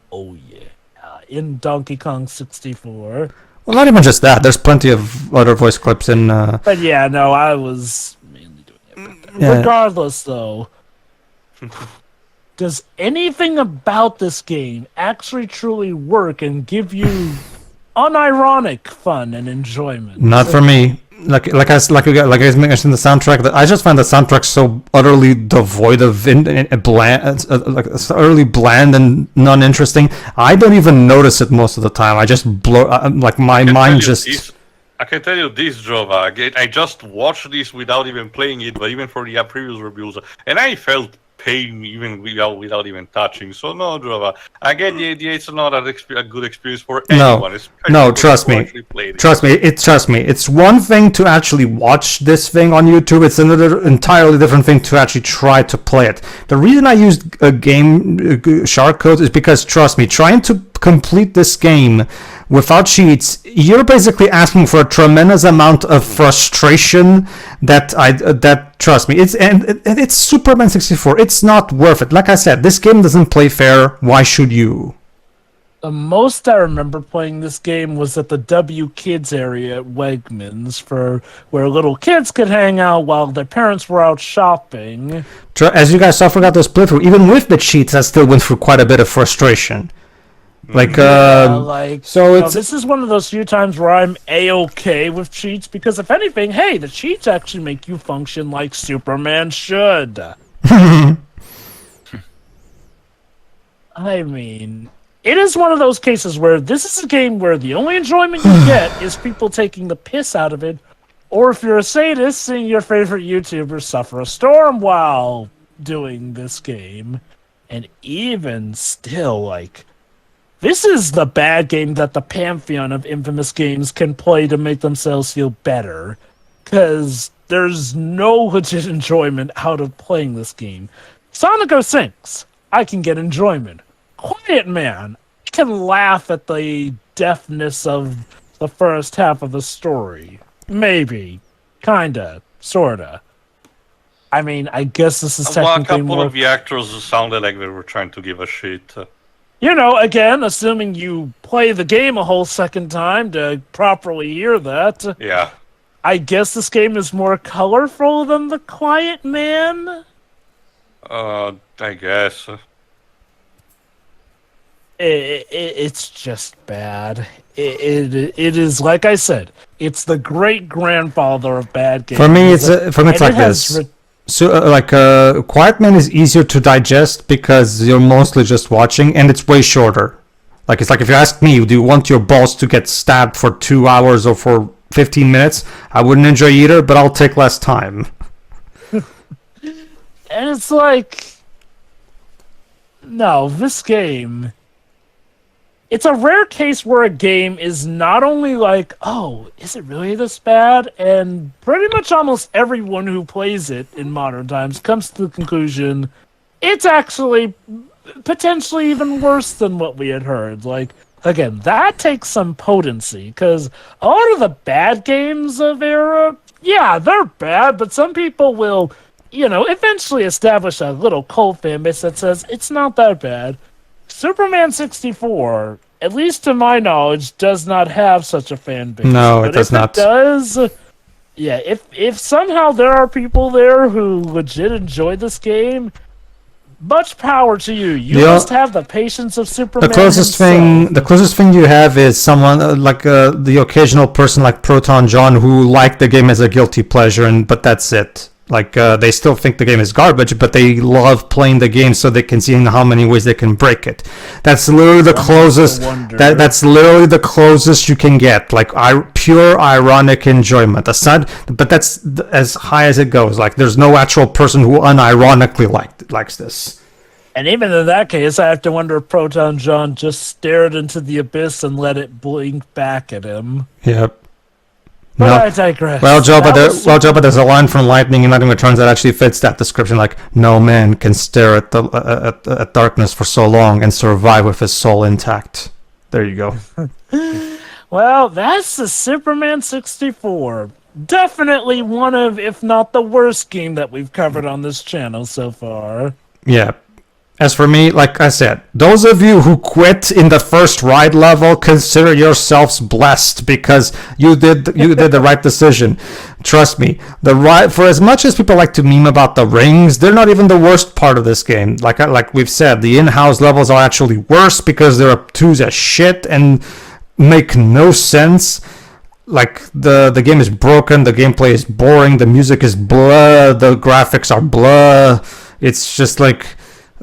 in Donkey Kong 64. Well, not even just that. There's plenty of other voice clips in... But yeah, no, I was mainly doing it. Yeah. Regardless, though, does anything about this game actually truly work and give you unironic fun and enjoyment? Not for me. Like you guys mentioned the soundtrack. I just find the soundtrack so utterly devoid of bland, utterly bland and non-interesting. I don't even notice it most of the time. I just blow. Like my mind just. I can tell you this, Jova. I just watched this without even playing it, but even for the previous reviews, and I felt pain even without even touching. So no, Jova. I get the idea. It's not a good experience for anyone. No, trust me. Trust me. It's one thing to actually watch this thing on YouTube. It's another entirely different thing to actually try to play it. The reason I used a game shark code is because, trust me, trying to complete this game without cheats, you're basically asking for a tremendous amount of frustration that trust me, it's Superman 64. It's not worth it. Like I said, this game doesn't play fair. Why should you? The most I remember playing this game was at the W Kids area at Wegmans, where little kids could hang out while their parents were out shopping. As you guys saw, forgot to split through. Even with the cheats, I still went through quite a bit of frustration. This is one of those few times where I'm A-okay with cheats, because if anything, hey, the cheats actually make you function like Superman should. I mean, it is one of those cases where this is a game where the only enjoyment you get is people taking the piss out of it, or if you're a sadist, seeing your favorite YouTuber suffer a storm while doing this game. And even still, like, this is the bad game that the pantheon of infamous games can play to make themselves feel better. Because there's no legit enjoyment out of playing this game. Sonic 06, I can get enjoyment. Quiet Man, I can laugh at the deafness of the first half of the story. Maybe. Kinda. Sorta. I mean, I guess this is technically a couple of the actors sounded like they were trying to give a shit. You know, again, assuming you play the game a whole second time to properly hear that. Yeah. I guess this game is more colorful than The Quiet Man? I guess. It's just bad. It is, like I said, it's the great-grandfather of bad games. For me, it's like this. Quiet Man is easier to digest because you're mostly just watching, and it's way shorter. It's like if you ask me, do you want your boss to get stabbed for 2 hours or for 15 minutes? I wouldn't enjoy either, but I'll take less time. And it's like, no, this game, it's a rare case where a game is not only like, oh, is it really this bad? And pretty much almost everyone who plays it in modern times comes to the conclusion, it's actually potentially even worse than what we had heard. Like, again, that takes some potency, because a lot of the bad games of era, yeah, they're bad, but some people will eventually establish a little cult fan base that says it's not that bad. Superman 64, at least to my knowledge, does not have such a fan base. No, it does not. It does. Yeah, if somehow there are people there who legit enjoy this game, much power to you. You must have the patience of Superman. The closest thing you have is someone the occasional person like Proton John who liked the game as a guilty pleasure, but that's it. They still think the game is garbage, but they love playing the game so they can see in how many ways they can break it. That's literally the closest. That's literally the closest you can get. Pure ironic enjoyment. But that's as high as it goes. There's no actual person who unironically likes this. And even in that case, I have to wonder if Proton John just stared into the abyss and let it blink back at him. Yep. But I digress. Well, Joe, but there's a line from Lightning in Lightning Returns that actually fits that description. No man can stare at darkness for so long and survive with his soul intact. There you go. Well, that's the Superman 64. Definitely one of, if not the worst game that we've covered on this channel so far. Yeah. As for me, like I said, those of you who quit in the first ride level, consider yourselves blessed because you did the right decision. Trust me, the ride, for as much as people like to meme about the rings, they're not even the worst part of this game. Like we've said, the in-house levels are actually worse because they're obtuse as shit and make no sense. The game is broken, the gameplay is boring, the music is blah, the graphics are blah. It's just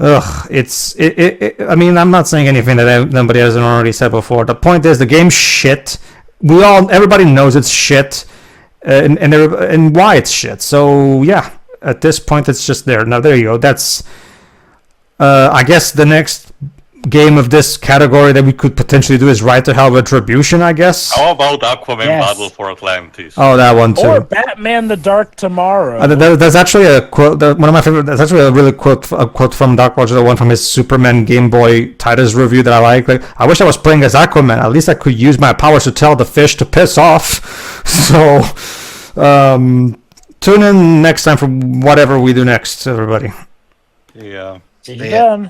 I mean, I'm not saying anything that nobody hasn't already said before. The point is, the game's shit. Everybody knows it's shit, and why it's shit. So yeah, at this point, it's just there. Now there you go. That's, I guess, the next game of this category that we could potentially do is Right to Hell Retribution, I guess. How about Aquaman Battle for Atlantis? Oh, that one too. Or Batman: The Dark Tomorrow. There's actually a quote. One of my favorite. That's actually a really quote from Dark Roger, the one from his Superman Game Boy Titus review that I like. I wish I was playing as Aquaman. At least I could use my powers to tell the fish to piss off. So, tune in next time for whatever we do next, everybody. Yeah. See you then.